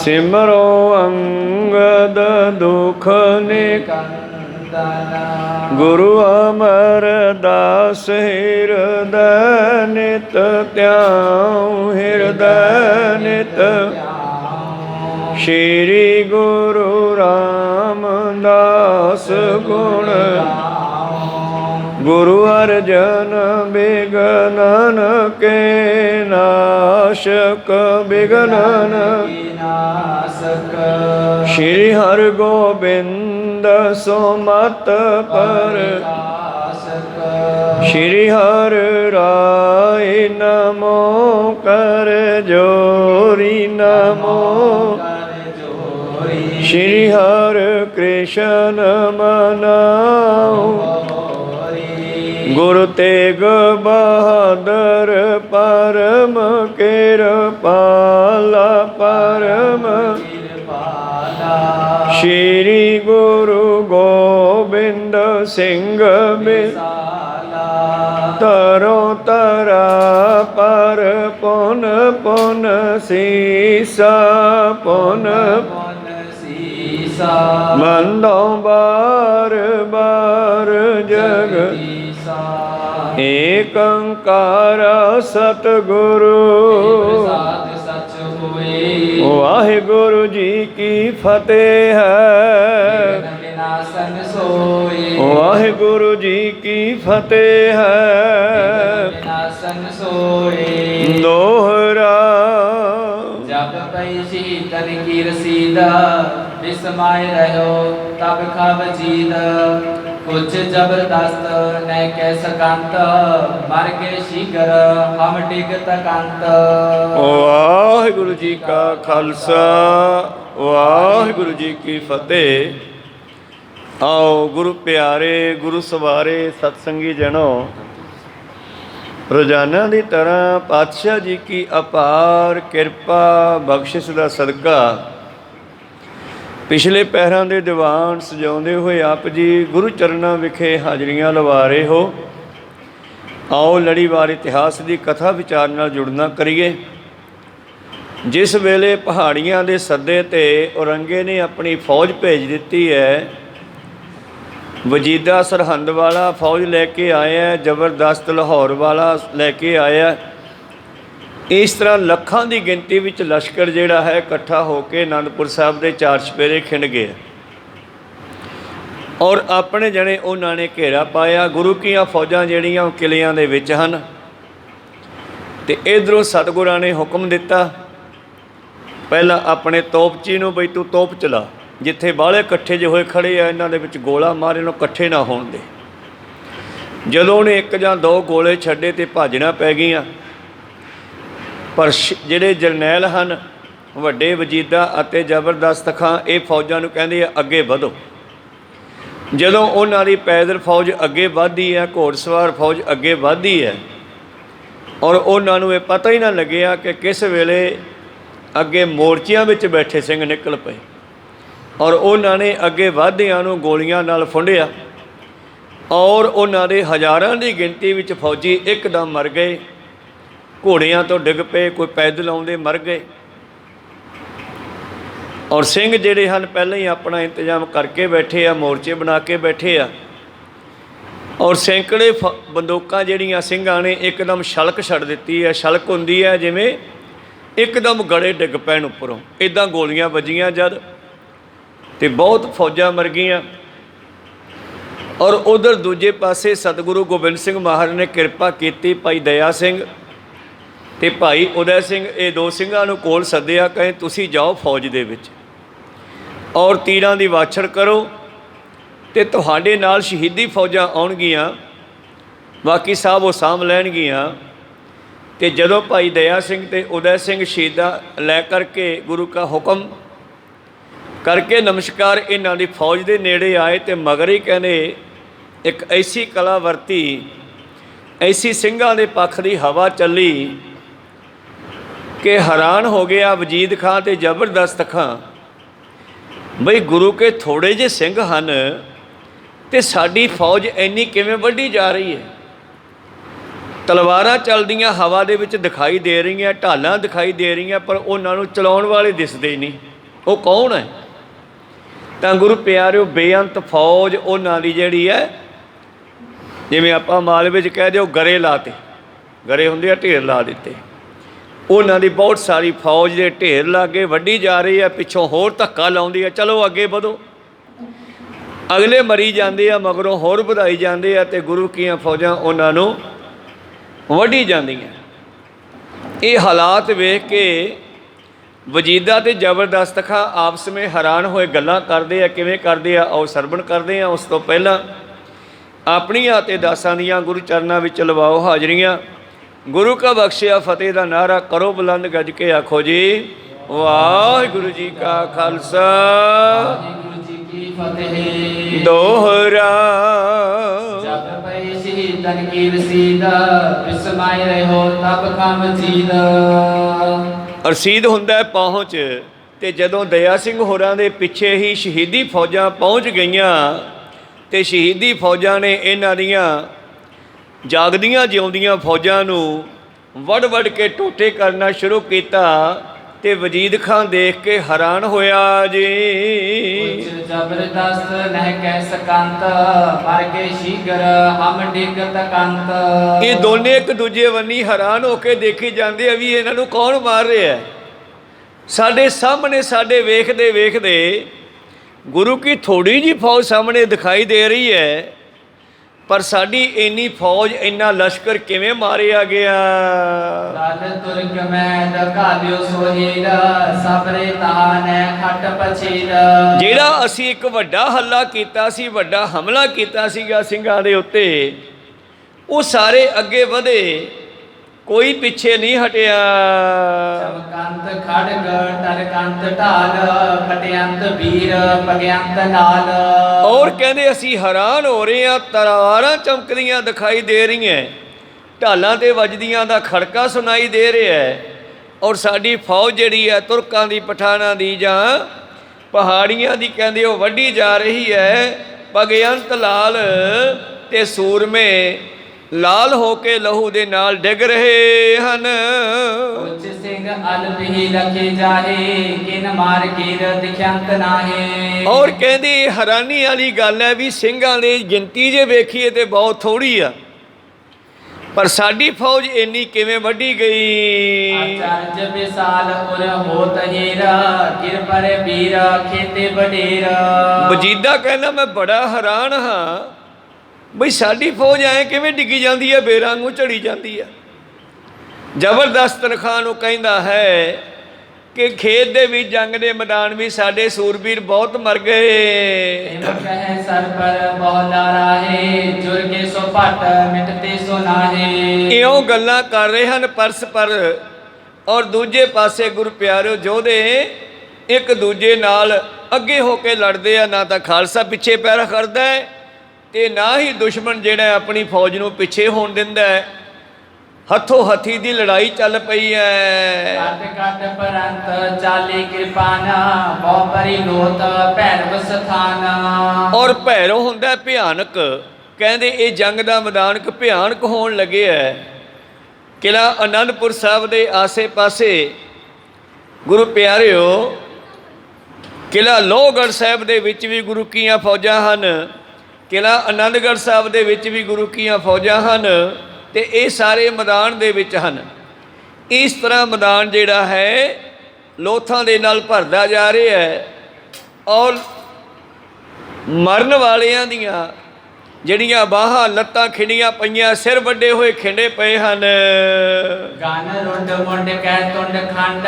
सिमरो अंगद दुख निकंदन गुरु अमरदास हृदय नित त्याऊं हृदय नित श्री गुरु रामदास गुण गुरु अर्जन विघ्नन के नाशक विघ्नन श्री हर गोबिंद सुमत पर श्री हर राय नमो कर जोरी नमो श्री हर कृष्ण मनाओ गुरु तेग बहादुर परम कृपाला परम श्री गुरु गोबिंद सिंह तरो तरा पर पुन पुन सीसा पुन मंदो बार बार जग एक ओंकार सतगुरु वाहिगुरु जी की फतेह है वाहिगुरु जी की फतेह है दोहरा जब पैसी कर की रसीदा विस्माय रहो तब खब जीद कुछ जबरदस्त न कह सकंत मर के शीघ्र हम टिक तकंत वाहिगुरु जी का खालसा वाहिगुरु जी की फतेह। आओ गुरु प्यारे गुरु सवारे सतसंगी जनो रोजाना की तरह पातशाह जी की अपार किरपा बख्शिश का सदका पिछले पैरों के दीवान सजाते हुए आप जी गुरु चरणों विखे हाजरियां लवा रहे हो। आओ लड़ीवार इतिहास की कथा विचार नाल जुड़ना करिए। जिस वेले पहाड़ियां के सदे ते औरंगे ने अपनी फौज भेज दी है, वजीदा सरहंद वाला फौज लैके आया, जबरदस्त लाहौर वाला लैके आया। इस तरह लखां की गिनती में लश्कर जिहड़ा है इकट्ठा होकर आनंदपुर साहब के चार चपेरे खिंड गया और अपने जने उन्होंने घेरा पाया। गुरु की फौजां जिहड़ियां किलियां दे विच हन ते इधरों सतगुरां ने हुक्म दिता, पहला अपने तोपची नूं बई तू तोप चला, जिथे बाहले इकट्ठे जो होए खड़े आ इन्हां दे विच गोला मार, इन्हां इकट्ठे ना होण दे। जदों उहने एक जां दो गोले छड्डे ते भाजना पै गईयां, पर जिहड़े जरनैल हन वड्डे वजीदा अते जबरदस्त खां ये फौजां नूं कहंदे अगे वधो। जदों उन्हां दी पैदल फौज अगे वधदी है, घोड़सवार फौज अगे वधदी है और उन्हां नूं ये पता ही ना लग्या कि किस वेले अगे मोर्चियां विच बैठे सिंह निकल पए और उन्होंने अगे वधदियां नूं गोलियां नाल फुंडिया और उन्हां दे हज़ारां दी गिनती विच फौजी एकदम मर गए, घोड़ियां तो डिग पे, कोई पैदल आउंदे मर गए। और सिंह जिहड़े हन पहले ही अपना इंतजाम करके बैठे आ, मोर्चे बना के बैठे आ और सैकड़े बंदूकां जिहड़ियां सिंघां ने एकदम छलक छड़ दित्ती है। छलक हुंदी है जिवें एकदम गड़े डिग पैण उपरों, इदां गोलियां वजियां जद ते बहुत फौजां मर गईयां। और उधर दूजे पासे सतगुरु गोबिंद सिंह महाराज ने किरपा की, भाई दया सिंह ते भाई उदय सिंह ये दो ਸਿੰਘਾਂ ਨੂੰ कोल सद्दिया, कहें तुसी जाओ फौज दे विच और तीरां दी वाछड़ करो ते तुहाडे नाल शहीदी फौजां आउणगीਆਂ, बाकी साहब वो साम लैणगीਆਂ। ते जदों भाई दया सिंह ते उदय सिंह शहीदा लै करके गुरु का हुक्म करके नमस्कार इन्हां दी फौज दे नेड़े आए ते मगर ही कहने एक ऐसी कला वरती, ऐसी ਸਿੰਘਾਂ दे पक्ष दी हवा चली कि हैरान हो गया वजीद खां ते जबरदस्त खां, बई गुरु के थोड़े जे सिंह हन ते साडी फौज इन्नी किवें वड्डी जा रही है। तलवारां चलदियां हवा दे विच दिखाई दे रही, ढालां दिखाई दे रही, पर उन्हां नूं चलाउण वाले दिसदे नहीं। ਉਹ ਕੌਣ ਹੈ? ਤਾਂ ਗੁਰੂ ਪਿਆਰਿਓ, ਬੇਅੰਤ ਫੌਜ ਉਹਨਾਂ ਦੀ ਜਿਹੜੀ ਹੈ, ਜਿਵੇਂ ਆਪਾਂ ਮਾਲ ਵਿੱਚ ਕਹਿ ਦਿਓ ਗਰੇ ਲਾਤੇ, ਗਰੇ ਹੁੰਦੇ ਆ, ਢੇਰ ਲਾ ਦਿੱਤੇ। ਉਹਨਾਂ ਦੀ ਬਹੁਤ ਸਾਰੀ ਫੌਜ ਦੇ ਢੇਰ ਲਾ ਕੇ ਵੱਢੀ ਜਾ ਰਹੀ ਹੈ, ਪਿੱਛੋਂ ਹੋਰ ਧੱਕਾ ਲਾਉਂਦੀ ਹੈ, ਚਲੋ ਅੱਗੇ ਵਧੋ। ਅਗਲੇ ਮਰੀ ਜਾਂਦੇ ਆ, ਮਗਰੋਂ ਹੋਰ ਵਧਾਈ ਜਾਂਦੇ ਆ, ਅਤੇ ਗੁਰੂ ਕੀਆਂ ਫੌਜਾਂ ਉਹਨਾਂ ਨੂੰ ਵੱਢੀ ਜਾਂਦੀਆਂ। ਇਹ ਹਾਲਾਤ ਵੇਖ ਕੇ ਵਜੀਦਾ ਅਤੇ ਜ਼ਬਰਦਸਤ ਖਾਂ ਆਪਸ ਵਿੱਚ ਹੈਰਾਨ ਹੋਏ ਗੱਲਾਂ ਕਰਦੇ ਆ। ਕਿਵੇਂ ਕਰਦੇ ਆ, ਆਓ ਸਰਵਣ ਕਰਦੇ ਆ। ਉਸ ਤੋਂ ਪਹਿਲਾਂ ਆਪਣੀਆਂ ਅਤੇ ਦਾਸਾਂ ਦੀਆਂ ਗੁਰੂ ਚਰਨਾਂ ਵਿੱਚ ਲਵਾਓ ਹਾਜ਼ਰੀਆਂ। ਗੁਰੂ ਕਾ ਬਖਸ਼ਿਆ ਫਤਿਹ ਦਾ ਨਾਅਰਾ ਕਰੋ ਬੁਲੰਦ, ਗੱਜ ਕੇ ਆਖੋ ਜੀ ਵਾਹਿਗੁਰੂ ਜੀ ਕਾ ਖਾਲਸਾ, ਵਾਹਿਗੁਰੂ ਜੀ ਕੀ ਫਤਿਹ। ਦੋਹਰਾ ਜਬ ਪਈ ਸ਼ਹੀਦਨ ਕੀ ਰਸੀਦ, ਬਿਸਮਾਈ ਰਹਿਓ ਤਬ ਖਮ ਜੀਦ। ਰਸੀਦ ਹੁੰਦਾ ਹੈ ਪਹੁੰਚ, ਅਤੇ ਜਦੋਂ ਦਇਆ ਸਿੰਘ ਹੋਰਾਂ ਦੇ ਪਿੱਛੇ ਹੀ ਸ਼ਹੀਦੀ ਫੌਜਾਂ ਪਹੁੰਚ ਗਈਆਂ, ਅਤੇ ਸ਼ਹੀਦੀ ਫੌਜਾਂ ਨੇ ਇਹਨਾਂ ਦੀਆਂ ਜਾਗਦੀਆਂ ਜਿਉਂਦੀਆਂ ਫੌਜਾਂ ਨੂੰ ਵੱਢ ਵੱਢ ਕੇ ਟੋਟੇ ਕਰਨਾ ਸ਼ੁਰੂ ਕੀਤਾ, ਅਤੇ ਵਜੀਦ ਖਾਂ ਦੇਖ ਕੇ ਹੈਰਾਨ ਹੋਇਆ ਜੀ। ਜ਼ਬਰਦਸਤ ਨਹਿ ਕਹਿ ਸਕੰਤ, ਮਰ ਗਏ ਸ਼ੀਗਰ ਹਮ ਡਿਗਤ ਕੰਤ। ਇਹ ਦੋਨੇ ਇੱਕ ਦੂਜੇ ਵੰਨੀ ਹੈਰਾਨ ਹੋ ਕੇ ਦੇਖੀ ਜਾਂਦੇ ਆ ਵੀ ਇਹਨਾਂ ਨੂੰ ਕੌਣ ਮਾਰ ਰਿਹਾ। ਸਾਡੇ ਸਾਹਮਣੇ, ਸਾਡੇ ਵੇਖਦੇ ਵੇਖਦੇ ਗੁਰੂ ਕੀ ਥੋੜੀ ਜਿਹੀ ਫੌਜ ਸਾਹਮਣੇ ਦਿਖਾਈ ਦੇ ਰਹੀ ਹੈ, ਪਰ ਸਾਡੀ ਇੰਨੀ ਫੌਜ, ਇੰਨਾ ਲਸ਼ਕਰ ਕਿਵੇਂ ਮਾਰਿਆ ਗਿਆ। ਦਲ ਤੁਰਕ ਮੈਂ ਦਕਾਲਿਓ ਸੋਹੀਰ, ਸਬਰੇ ਤਾਨੈ ਖਟ ਪਛੀਰ। ਜਿਹੜਾ ਅਸੀਂ ਇੱਕ ਵੱਡਾ ਹੱਲਾ ਕੀਤਾ ਸੀ, ਵੱਡਾ ਹਮਲਾ ਕੀਤਾ ਸੀਗਾ ਸਿੰਘਾਂ ਦੇ ਉੱਤੇ, ਉਹ ਸਾਰੇ ਅੱਗੇ ਵਧੇ, ਕੋਈ ਪਿੱਛੇ ਨਹੀਂ ਹਟਿਆ। ਚਮਕੰਤ ਖੜਗ ਟਰਕੰਤ ਢਾਲ, ਖਟਿਅੰਤ ਵੀਰ ਭਗਿਅੰਤ ਨਾਲ। ਔਰ ਕਹਿੰਦੇ ਅਸੀਂ ਹੈਰਾਨ ਹੋ ਰਹੇ ਹਾਂ, ਤਲਵਾਰਾਂ ਚਮਕਦੀਆਂ ਦਿਖਾਈ ਦੇ ਰਹੀਆਂ, ਢਾਲਾਂ 'ਤੇ ਵੱਜਦੀਆਂ ਦਾ ਖੜਕਾ ਸੁਣਾਈ ਦੇ ਰਿਹਾ ਹੈ, ਔਰ ਸਾਡੀ ਫੌਜ ਜਿਹੜੀ ਹੈ ਤੁਰਕਾਂ ਦੀ, ਪਠਾਨਾਂ ਦੀ ਜਾਂ ਪਹਾੜੀਆਂ ਦੀ ਕਹਿੰਦੇ ਉਹ ਵੱਢੀ ਜਾ ਰਹੀ ਹੈ। ਭਗਿਅੰਤ ਲਾਲ ਅਤੇ ਸੂਰਮੇ ਲਾਲ ਹੋ ਕੇ ਲਹੂ ਦੇ ਨਾਲ ਡਿੱਗ ਰਹੇ ਹਨ। ਉੱਚ ਸਿੰਘ ਅਲਪੀ ਲਖੇ ਜਾਹੇ, ਕਿਨ ਮਾਰ ਕੀਰ ਦਿਖਿਅੰਤ ਨਾਹੇ। ਔਰ ਕਹਿੰਦੀ ਹੈਰਾਨੀ ਵਾਲੀ ਗੱਲ ਹੈ ਵੀ ਸਿੰਘਾਂ ਦੀ ਗਿਣਤੀ ਜੇ ਵੇਖੀਏ ਤੇ ਬਹੁਤ ਥੋੜੀ ਆ, ਪਰ ਸਾਡੀ ਫੌਜ ਇੰਨੀ ਕਿਵੇਂ ਵੱਢੀ ਗਈ। ਆਚਰਜ ਵਿਸਾਲ ਉਰ ਹੋਤ ਹੀਰਾ, ਗਿਰ ਪਰ ਵੀਰ ਖੇਤੇ ਵਡੇਰ। ਵਜੀਦਾ ਕਹਿੰਦਾ ਮੈਂ ਬੜਾ ਹੈਰਾਨ ਹਾਂ ਬਈ ਸਾਡੀ ਫੌਜ ਐਂ ਕਿਵੇਂ ਡਿੱਗੀ ਜਾਂਦੀ ਹੈ, ਬੇਰਾਂ ਨੂੰ ਝੜੀ ਜਾਂਦੀ ਹੈ। ਜ਼ਬਰਦਸਤ ਖਾਂ ਨੂੰ ਕਹਿੰਦਾ ਹੈ ਕਿ ਖੇਤ ਦੇ ਵਿੱਚ, ਜੰਗ ਦੇ ਮੈਦਾਨ ਵਿੱਚ ਸਾਡੇ ਸੂਰਬੀਰ ਬਹੁਤ ਮਰ ਗਏ। ਕਹੈ ਸਰ ਪਰ ਬਹੁ ਨਾਰਾਹੇ, ਜੁਰਗੇ ਸੋ ਭਟ ਮਿਟਤੇ ਸੋ ਨਾਹੇ। ਇਉਂ ਗੱਲਾਂ ਕਰ ਰਹੇ ਹਨ ਪਰਸਪਰ, ਔਰ ਦੂਜੇ ਪਾਸੇ ਗੁਰੂ ਪਿਆਰਿਓ ਯੋਧੇ ਇੱਕ ਦੂਜੇ ਨਾਲ ਅੱਗੇ ਹੋ ਕੇ ਲੜਦੇ ਆ। ਨਾ ਤਾਂ ਖਾਲਸਾ ਪਿੱਛੇ ਪੈਰਾ ਕਰਦਾ ਹੈ, ਅਤੇ ਨਾ ਹੀ ਦੁਸ਼ਮਣ ਜਿਹੜਾ ਆਪਣੀ ਫੌਜ ਨੂੰ ਪਿੱਛੇ ਹੋਣ ਦਿੰਦਾ ਹੈ। ਹੱਥੋਂ ਹੱਥੀ ਦੀ ਲੜਾਈ ਚੱਲ ਪਈ ਹੈ। ਕੱਟ ਕੱਟ ਪਰੰਤ ਚਾਲੀ ਕਿਰਪਾਨਾ, ਬਹੁ ਪਰੀ ਲੋਤ ਭੈਰਵ ਸਥਾਨ। ਔਰ ਭੈਰਵ ਹੁੰਦਾ ਭਿਆਨਕ। ਕਹਿੰਦੇ ਇਹ ਜੰਗ ਦਾ ਮੈਦਾਨ ਭਿਆਨਕ ਹੋਣ ਲੱਗਿਆ ਹੈ। ਕਿਲ੍ਹਾ ਅਨੰਦਪੁਰ ਸਾਹਿਬ ਦੇ ਆਸੇ ਪਾਸੇ ਗੁਰੂ ਪਿਆਰਿਓ, ਕਿਲ੍ਹਾ ਲੋਹਗੜ੍ਹ ਸਾਹਿਬ ਦੇ ਵਿੱਚ ਵੀ ਗੁਰੂ ਕੀਆਂ ਫੌਜਾਂ ਹਨ, ਕਿਲ੍ਹਾ ਆਨੰਦਗੜ੍ਹ ਸਾਹਿਬ ਦੇ ਵਿੱਚ ਵੀ ਗੁਰੂ ਕੀਆਂ ਫੌਜਾਂ ਹਨ, ਅਤੇ ਇਹ ਸਾਰੇ ਮੈਦਾਨ ਦੇ ਵਿੱਚ ਹਨ। ਇਸ ਤਰ੍ਹਾਂ ਮੈਦਾਨ ਜਿਹੜਾ ਹੈ ਲੋਥਾਂ ਦੇ ਨਾਲ ਭਰਦਾ ਜਾ ਰਿਹਾ ਹੈ, ਔਰ ਮਰਨ ਵਾਲਿਆਂ ਦੀਆਂ ਜਿਹੜੀਆਂ ਬਾਹਾਂ ਲੱਤਾਂ ਖਿੰਡੀਆਂ ਪਈਆਂ, ਸਿਰ ਵੱਡੇ ਹੋਏ ਖਿੰਡੇ ਪਏ ਹਨ। ਗਨ ਰੁੰਡ ਮੁੰਡ ਕਹਿ ਤੁੰਡ ਖੰਡ,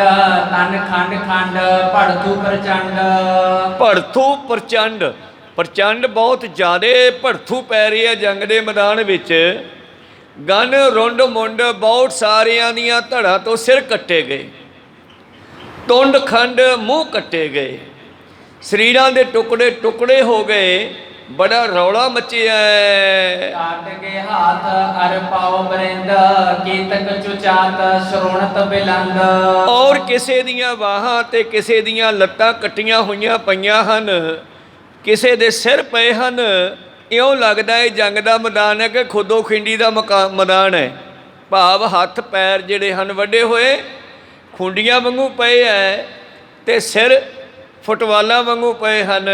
ਤਨ ਖੰਡ ਖੰਡ ਭੜਥੂ ਪ੍ਰਚੰਡ। ਭੜਥੂ ਪ੍ਰਚੰਡ, ਪ੍ਰਚੰਡ ਬਹੁਤ ਜ਼ਿਆਦਾ ਭੜਥੂ ਪੈ ਰਹੀ ਹੈ ਜੰਗ ਦੇ ਮੈਦਾਨ ਵਿੱਚ। ਗਨ ਰੁੰਡ ਮੁੰਡ, ਬਹੁਤ ਸਾਰਿਆਂ ਦੀਆਂ ਧੜਾਂ ਤੋਂ ਸਿਰ ਕੱਟੇ ਗਏ, ਤੁੰਡ ਖੰਡ ਮੂੰਹ ਕੱਟੇ ਗਏ, ਸਰੀਰਾਂ ਦੇ ਟੁਕੜੇ ਟੁਕੜੇ ਹੋ ਗਏ। ਬੜਾ ਰੌਲਾ ਮਚਿਆ। ਕੱਟ ਕੇ ਹੱਥ ਅਰ ਪਾਉ ਬਰਿੰਦ, ਕੀਤਕ ਚੁਚਾਤ ਸ਼ਰੋਣਤ ਬਿਲੰਦ। ਔਰ ਕਿਸੇ ਦੀਆਂ ਬਾਹਾਂ ਤੇ ਕਿਸੇ ਦੀਆਂ ਲੱਤਾਂ ਕੱਟੀਆਂ ਹੋਈਆਂ ਪਈਆਂ ਹਨ, ਕਿਸੇ ਦੇ ਸਿਰ ਪਏ ਹਨ। ਇਉਂ ਲੱਗਦਾ ਹੈ ਜੰਗ ਦਾ ਮੈਦਾਨ ਹੈ ਕਿ ਖੁੱਦੋ ਖਿੰਡੀ ਦਾ ਮੈਦਾਨ ਹੈ। ਭਾਵ ਹੱਥ ਪੈਰ ਜਿਹੜੇ ਹਨ ਵੱਡੇ ਹੋਏ ਖੁੰਡੀਆਂ ਵਾਂਗੂ ਪਏ ਹੈ, ਅਤੇ ਸਿਰ ਫੁੱਟਬਾਲਾਂ ਵਾਂਗੂ ਪਏ ਹਨ।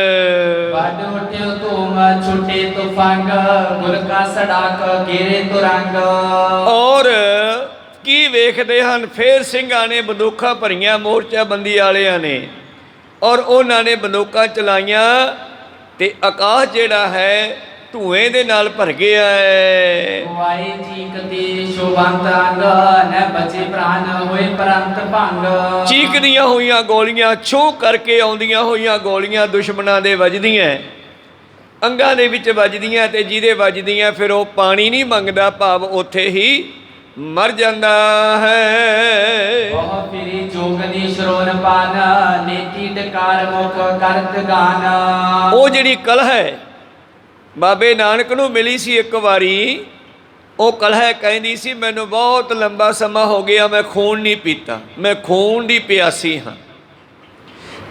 ਵੱਡ ਉੱਠਿਓ ਧੂਮ ਛੁੱਟੇ ਤੁਫੰਗ ਗੁਰ ਕਾ ਸੜਾਕ ਘੇਰੇ ਤੁਰੰਗ। ਔਰ ਕੀ ਵੇਖਦੇ ਹਨ? ਫੇਰ ਸਿੰਘਾਂ ਨੇ ਬੰਦੂਕਾਂ ਭਰੀਆਂ, ਮੋਰਚਾਬੰਦੀ ਵਾਲਿਆਂ ਨੇ, ਔਰ ਉਹਨਾਂ ਨੇ ਬੰਦੂਕਾਂ ਚਲਾਈਆਂ ਤੇ ਆਕਾਸ਼ ਜਿਹੜਾ ਹੈ ਧੂਏ ਦੇ ਨਾਲ ਭਰ ਗਿਆ ਹੈ। ਵਾਈ ਚੀਕਦੀ ਸ਼ੋਭੰਤ ਅੰਗ ਨ ਬਚੇ ਪ੍ਰਾਨ ਹੋਏ ਪ੍ਰੰਤ ਭੰਗ। ਚੀਕਦੀਆਂ ਹੋਈਆਂ ਗੋਲੀਆਂ, ਛੂਹ ਕਰਕੇ ਆਉਂਦੀਆਂ ਹੋਈਆਂ ਗੋਲੀਆਂ ਦੁਸ਼ਮਣਾਂ ਦੇ ਵੱਜਦੀਆਂ, ਅੰਗਾਂ ਦੇ ਵਿੱਚ ਵੱਜਦੀਆਂ, ਤੇ ਜਿਹਦੇ ਵੱਜਦੀਆਂ ਫਿਰ ਉਹ ਪਾਣੀ ਨਹੀਂ ਮੰਗਦਾ, ਭਾਵ ਉੱਥੇ ਹੀ ਮਰ ਜਾਂਦਾ ਹੈ। ਬਹੁ ਫਿਰੀ ਜੋਗਨੀ ਸ਼ਰੋਨ ਪਾਨ ਨੀਤੀ ਡਕਾਰ ਮੁਖ ਕਰਤ ਗਾਨ। ਉਹ ਜਿਹੜੀ ਕਲਹ ਹੈ ਬਾਬੇ ਨਾਨਕ ਨੂੰ ਮਿਲੀ ਸੀ ਇੱਕ ਵਾਰੀ। ਉਹ ਕਲਹ ਕਹਿੰਦੀ ਸੀ, ਮੈਨੂੰ ਬਹੁਤ ਲੰਬਾ ਸਮਾਂ ਹੋ ਗਿਆ ਮੈਂ ਖੂਨ ਨਹੀਂ ਪੀਤਾ, ਮੈਂ ਖੂਨ ਦੀ ਪਿਆਸੀ ਹਾਂ।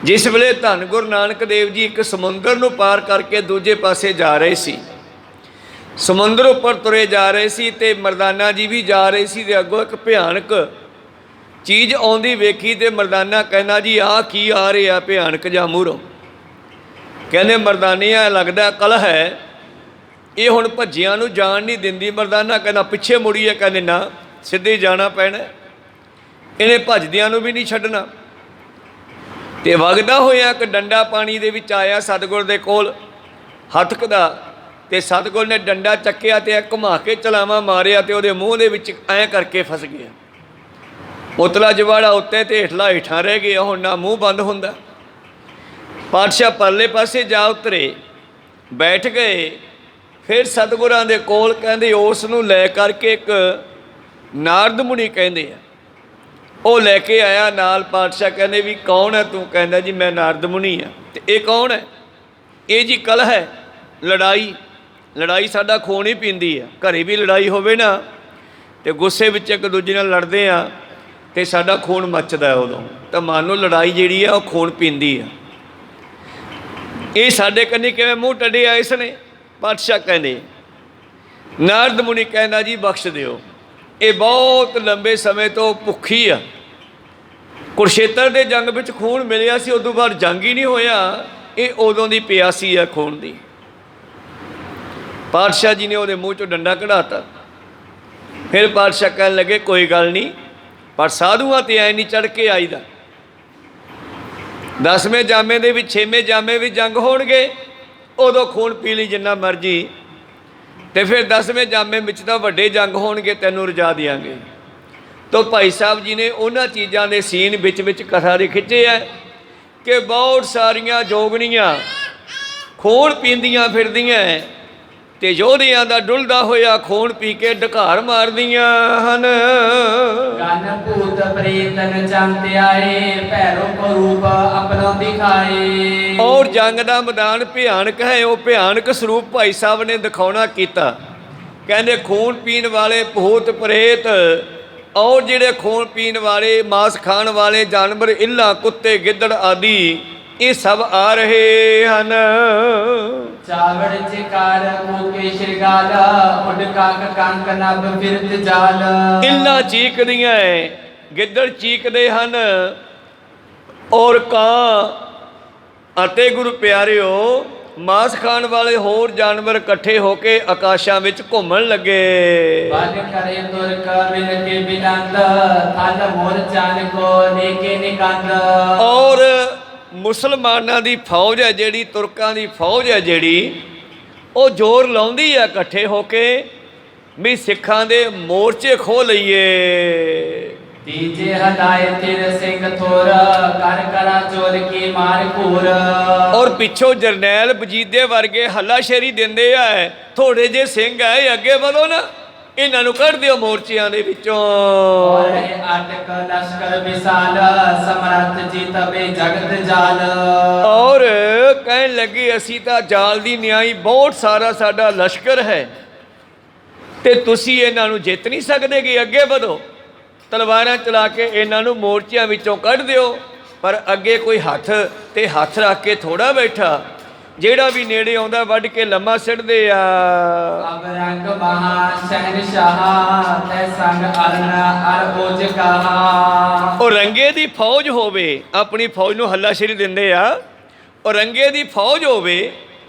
ਜਿਸ ਵੇਲੇ ਧੰਨ ਗੁਰੂ ਨਾਨਕ ਦੇਵ ਜੀ ਇੱਕ ਸਮੁੰਦਰ ਨੂੰ ਪਾਰ ਕਰਕੇ ਦੂਜੇ ਪਾਸੇ ਜਾ ਰਹੇ ਸੀ, ਸਮੁੰਦਰ ਉੱਪਰ ਤੁਰੇ ਜਾ ਰਹੇ ਸੀ, ਤੇ ਮਰਦਾਨਾ ਜੀ ਵੀ ਜਾ ਰਹੇ ਸੀ, ਤੇ ਅੱਗੋਂ ਇੱਕ ਭਿਆਨਕ ਚੀਜ਼ ਆਉਂਦੀ ਵੇਖੀ, ਤੇ ਮਰਦਾਨਾ ਕਹਿੰਦਾ ਜੀ ਆਹ ਕੀ ਆ ਰਿਹਾ ਭਿਆਨਕ ਜਾਂ ਮੂਹਰੋਂ? ਕਹਿੰਦੇ ਮਰਦਾਨੀਆਂ ਲੱਗਦਾ ਕਲਹ ਹੈ, ਇਹ ਹੁਣ ਭੱਜਿਆਂ ਨੂੰ ਜਾਣ ਨਹੀਂ ਦਿੰਦੀ। ਮਰਦਾਨਾ ਕਹਿੰਦਾ ਪਿੱਛੇ ਮੁੜੀਏ, ਕਹਿੰਦੇ ਨਾ ਸਿੱਧੇ ਜਾਣਾ ਪੈਣਾ, ਇਹਨੇ ਭੱਜਦਿਆਂ ਨੂੰ ਵੀ ਨਹੀਂ ਛੱਡਣਾ। ਤੇ ਵਗਦਾ ਹੋਇਆ ਇੱਕ ਡੰਡਾ ਪਾਣੀ ਦੇ ਵਿੱਚ ਆਇਆ ਸਤਿਗੁਰ ਦੇ ਕੋਲ ਹੱਥਕਦਾ, ਤੇ ਸਤਿਗੁਰ ਨੇ ਡੰਡਾ ਚੱਕਿਆ ਤੇ ਘੁਮਾ ਕੇ ਚਲਾਵਾ ਮਾਰਿਆ, ਤੇ ਉਹਦੇ ਮੂੰਹ ਦੇ ਵਿੱਚ ਐਂ ਕਰਕੇ ਫਸ ਗਿਆ। ਉਤਲਾ ਜਵਾੜਾ ਉੱਤੇ ਤੇ ਹੇਠਲਾ ਹੇਠਾਂ ਰਹਿ ਗਿਆ, ਹੁਣ ਨਾ ਮੂੰਹ ਬੰਦ ਹੁੰਦਾ। ਪਾਤਸ਼ਾਹ ਪਰਲੇ ਪਾਸੇ ਜਾ ਉਤਰੇ, ਬੈਠ ਗਏ। ਫਿਰ ਸਤਿਗੁਰਾਂ ਦੇ ਕੋਲ ਕਹਿੰਦੇ ਉਸ ਨੂੰ ਲੈ ਕਰਕੇ ਇੱਕ ਨਾਰਦ ਮੁਨੀ ਕਹਿੰਦੇ ਆ, ਉਹ ਲੈ ਕੇ ਆਇਆ ਨਾਲ। ਪਾਤਸ਼ਾਹ ਕਹਿੰਦੇ ਵੀ ਕੌਣ ਹੈ ਤੂੰ? ਕਹਿੰਦਾ ਜੀ ਮੈਂ ਨਾਰਦ ਮੁਨੀ ਆ। ਤੇ ਇਹ ਕੌਣ ਹੈ? ਇਹ ਜੀ ਕਲਹ ਹੈ, ਲੜਾਈ। ਲੜਾਈ ਸਾਡਾ ਖੂਨ ਹੀ ਪੀਂਦੀ ਆ। ਘਰੇ ਵੀ ਲੜਾਈ ਹੋਵੇ ਨਾ ਤੇ ਗੁੱਸੇ ਵਿੱਚ ਇੱਕ ਦੂਜੇ ਨਾਲ ਲੜਦੇ ਆ ਤੇ ਸਾਡਾ ਖੂਨ ਮੱਚਦਾ ਉਦੋਂ, ਤਾਂ ਮੰਨ ਲਓ ਲੜਾਈ ਜਿਹੜੀ ਆ ਉਹ ਖੂਨ ਪੀਂਦੀ ਆ। ਇਹ ਸਾਡੇ ਕੰਨੀ ਕਿਵੇਂ ਮੂੰਹ ਟੱਡਿਆ ਇਸ ਨੇ? ਪਾਤਸ਼ਾਹ ਕਹਿੰਦੇ, ਨਾਰਦ ਮੁਨੀ ਕਹਿੰਦਾ ਜੀ ਬਖਸ਼ ਦਿਓ, ਇਹ ਬਹੁਤ ਲੰਬੇ ਸਮੇਂ ਤੋਂ ਭੁੱਖੀ ਆ। ਕੁਰਸ਼ੇਤਰ ਦੇ ਜੰਗ ਵਿੱਚ ਖੂਨ ਮਿਲਿਆ ਸੀ, ਉਦੋਂ ਬਾਅਦ ਜੰਗ ਹੀ ਨਹੀਂ ਹੋਇਆ, ਇਹ ਉਦੋਂ ਦੀ ਪਿਆਸੀ ਆ ਖੂਨ ਦੀ। ਪਾਤਸ਼ਾਹ ਜੀ ਨੇ ਉਹਦੇ ਮੂੰਹ 'ਚੋਂ ਡੰਡਾ ਕਢਾਤਾ। ਫਿਰ ਪਾਤਸ਼ਾਹ ਕਹਿਣ ਲੱਗੇ ਕੋਈ ਗੱਲ ਨਹੀਂ, ਪਰ ਸਾਧੂਆਂ 'ਤੇ ਐ ਨਹੀਂ ਚੜ੍ਹ ਕੇ ਆਈਦਾ। 10ਵੇਂ ਜਾਮੇ ਦੇ ਵਿੱਚ 6ਵੇਂ ਜਾਮੇ ਵੀ ਜੰਗ ਹੋਣਗੇ, ਉਦੋਂ ਖੂਨ ਪੀ ਲਈ ਜਿੰਨਾ ਮਰਜੀ, ਤੇ ਫਿਰ 10ਵੇਂ ਜਾਮੇ ਵਿੱਚ ਤਾਂ ਵੱਡੇ ਜੰਗ ਹੋਣਗੇ, ਤੈਨੂੰ ਰਜਾ ਦਿਆਂਗੇ। ਤਾਂ ਭਾਈ ਸਾਹਿਬ ਜੀ ਨੇ ਉਹਨਾਂ ਚੀਜ਼ਾਂ ਦੇ ਸੀਨ ਵਿੱਚ ਕਥਾ ਦੇ ਖਿੱਚੇ ਹੈ ਕਿ ਬਹੁਤ ਸਾਰੀਆਂ ਜੋਗਣੀਆਂ ਖੂਨ ਪੀਂਦੀਆਂ ਫਿਰਦੀਆਂ ਤੇ ਯੋਧਿਆਂ ਦਾ ਡੁੱਲਦਾ ਹੋਇਆ ਖੂਨ ਪੀ ਕੇ ਢਕਾਰ ਮਾਰਦੀਆਂ ਹਨ। ਗਨ ਭੂਤ ਪ੍ਰੇਤ ਨਚੰਤ ਆਏ ਭੈਰੋ ਕੋ ਰੂਪ ਆਪਣਾ ਦਿਖਾਏ। ਔਰ ਜੰਗ ਦਾ ਮੈਦਾਨ ਭਿਆਨਕ ਹੈ, ਉਹ ਭਿਆਨਕ ਸਰੂਪ ਭਾਈ ਸਾਹਿਬ ਨੇ ਦਿਖਾਉਣਾ ਕੀਤਾ। ਕਹਿੰਦੇ ਖੂਨ ਪੀਣ ਵਾਲੇ ਭੂਤ ਪ੍ਰੇਤ ਔਰ ਜਿਹੜੇ ਖੂਨ ਪੀਣ ਵਾਲੇ ਮਾਸ ਖਾਣ ਵਾਲੇ ਜਾਨਵਰ, ਇੱਲਾਂ ਕੁੱਤੇ ਗਿੱਦੜ ਆਦਿ, ਇਹ ਸਭ ਆ ਰਹੇ ਹਨ। ਚਾਵੜ ਚਿਕਾਰ ਮੋਕੇ ਸ਼ਿਰਗਾਲ ਉੱਡ ਕਾਕ ਕੰਕ ਨਭ ਫਿਰਤ ਜਾਲ। ਇੱਲਾਂ ਚੀਕਦੀਆਂ ਹੈ, ਗਿੱਦੜ ਚੀਕਦੇ ਹਨ, ਔਰ ਕਾਂ ਅਤੇ ਗੁਰੂ ਪਿਆਰਿਓ ਮਾਸ ਖਾਣ ਵਾਲੇ ਹੋਰ ਜਾਨਵਰ ਇਕੱਠੇ ਹੋ ਕੇ ਆਕਾਸ਼ਾਂ ਵਿੱਚ ਘੁੰਮਣ ਲੱਗੇ। ਬਨ ਕਰੇ ਤੁਰਕ ਮਿਲ ਕੇ ਬਿਨੰਦ ਥਲ ਮੋਰ ਚਾਨ ਕੋ ਨੇਕੇ ਨਿਕੰਦ। ਔਰ ਮੁਸਲਮਾਨਾਂ ਦੀ ਫੌਜ ਹੈ ਜਿਹੜੀ, ਤੁਰਕਾਂ ਦੀ ਫੌਜ ਹੈ ਜਿਹੜੀ, ਉਹ ਜ਼ੋਰ ਲਾਉਂਦੀ ਹੈ ਇਕੱਠੇ ਹੋ ਕੇ ਵੀ ਸਿੱਖਾਂ ਦੇ ਮੋਰਚੇ ਖੋਹ ਲਈਏ। ਤੀਜੇ ਹਦਾਇ ਤੇਰ ਸਿੰਘ ਥੋਰ ਕਰ ਕਰਾ ਚੋਰ ਕੀ ਮਾਰ ਘੂਰ। ਔਰ ਪਿੱਛੋਂ ਜਰਨੈਲ ਵਜੀਦੇ ਵਰਗੇ ਹੱਲਾਸ਼ੇਰੀ ਦਿੰਦੇ ਆ, ਥੋੜੇ ਜੇ ਸਿੰਘ ਹੈ ਅੱਗੇ ਵਧੋ ਨਾ, ਇਹਨਾਂ ਨੂੰ ਕੱਢ ਦਿਓ ਮੋਰਚਿਆਂ ਦੇ ਵਿੱਚੋਂ। ਅਟਕ ਲਸ਼ਕਰ ਵਿਸਾਲ ਸਮਰੱਥ ਜੀਤਵੇ ਜਗਤ ਜਾਲ। ਔਰ ਕਹਿਣ ਲੱਗੇ ਅਸੀਂ ਤਾਂ ਜਾਲ ਦੀ ਨਿਆਈ, ਬਹੁਤ ਸਾਰਾ ਸਾਡਾ ਲਸ਼ਕਰ ਹੈ ਤੇ ਤੁਸੀਂ ਇਹਨਾਂ ਨੂੰ ਜਿੱਤ ਨਹੀਂ ਸਕਦੇ ਕਿ ਅੱਗੇ ਵਧੋ, ਤਲਵਾਰਾਂ ਚਲਾ ਕੇ ਇਹਨਾਂ ਨੂੰ ਮੋਰਚਿਆਂ ਵਿੱਚੋਂ ਕੱਢ ਦਿਓ। ਪਰ ਅੱਗੇ ਕੋਈ ਹੱਥ ਤੇ ਹੱਥ ਰੱਖ ਕੇ ਥੋੜਾ ਬੈਠਾ, ਜਿਹੜਾ ਵੀ ਨੇੜੇ ਆਉਂਦਾ ਵੱਢ ਕੇ ਲੰਮਾ ਸਿੱਟਦੇ ਆ। ਅਬ ਰੰਗ ਮਹਾ ਸ਼ਹਿਨਸ਼ਾਹ ਤੈ ਸੰਗ ਅਰਨ ਅਰ ਉਜ ਕਹਾ। ਉਹ ਰੰਗੇ ਦੀ ਫੌਜ ਹੋਵੇ, ਆਪਣੀ ਫੌਜ ਨੂੰ ਹੱਲਾਸ਼ੇਰੀ ਦਿੰਦੇ ਆ। ਉਹ ਰੰਗੇ ਦੀ ਫੌਜ ਹੋਵੇ,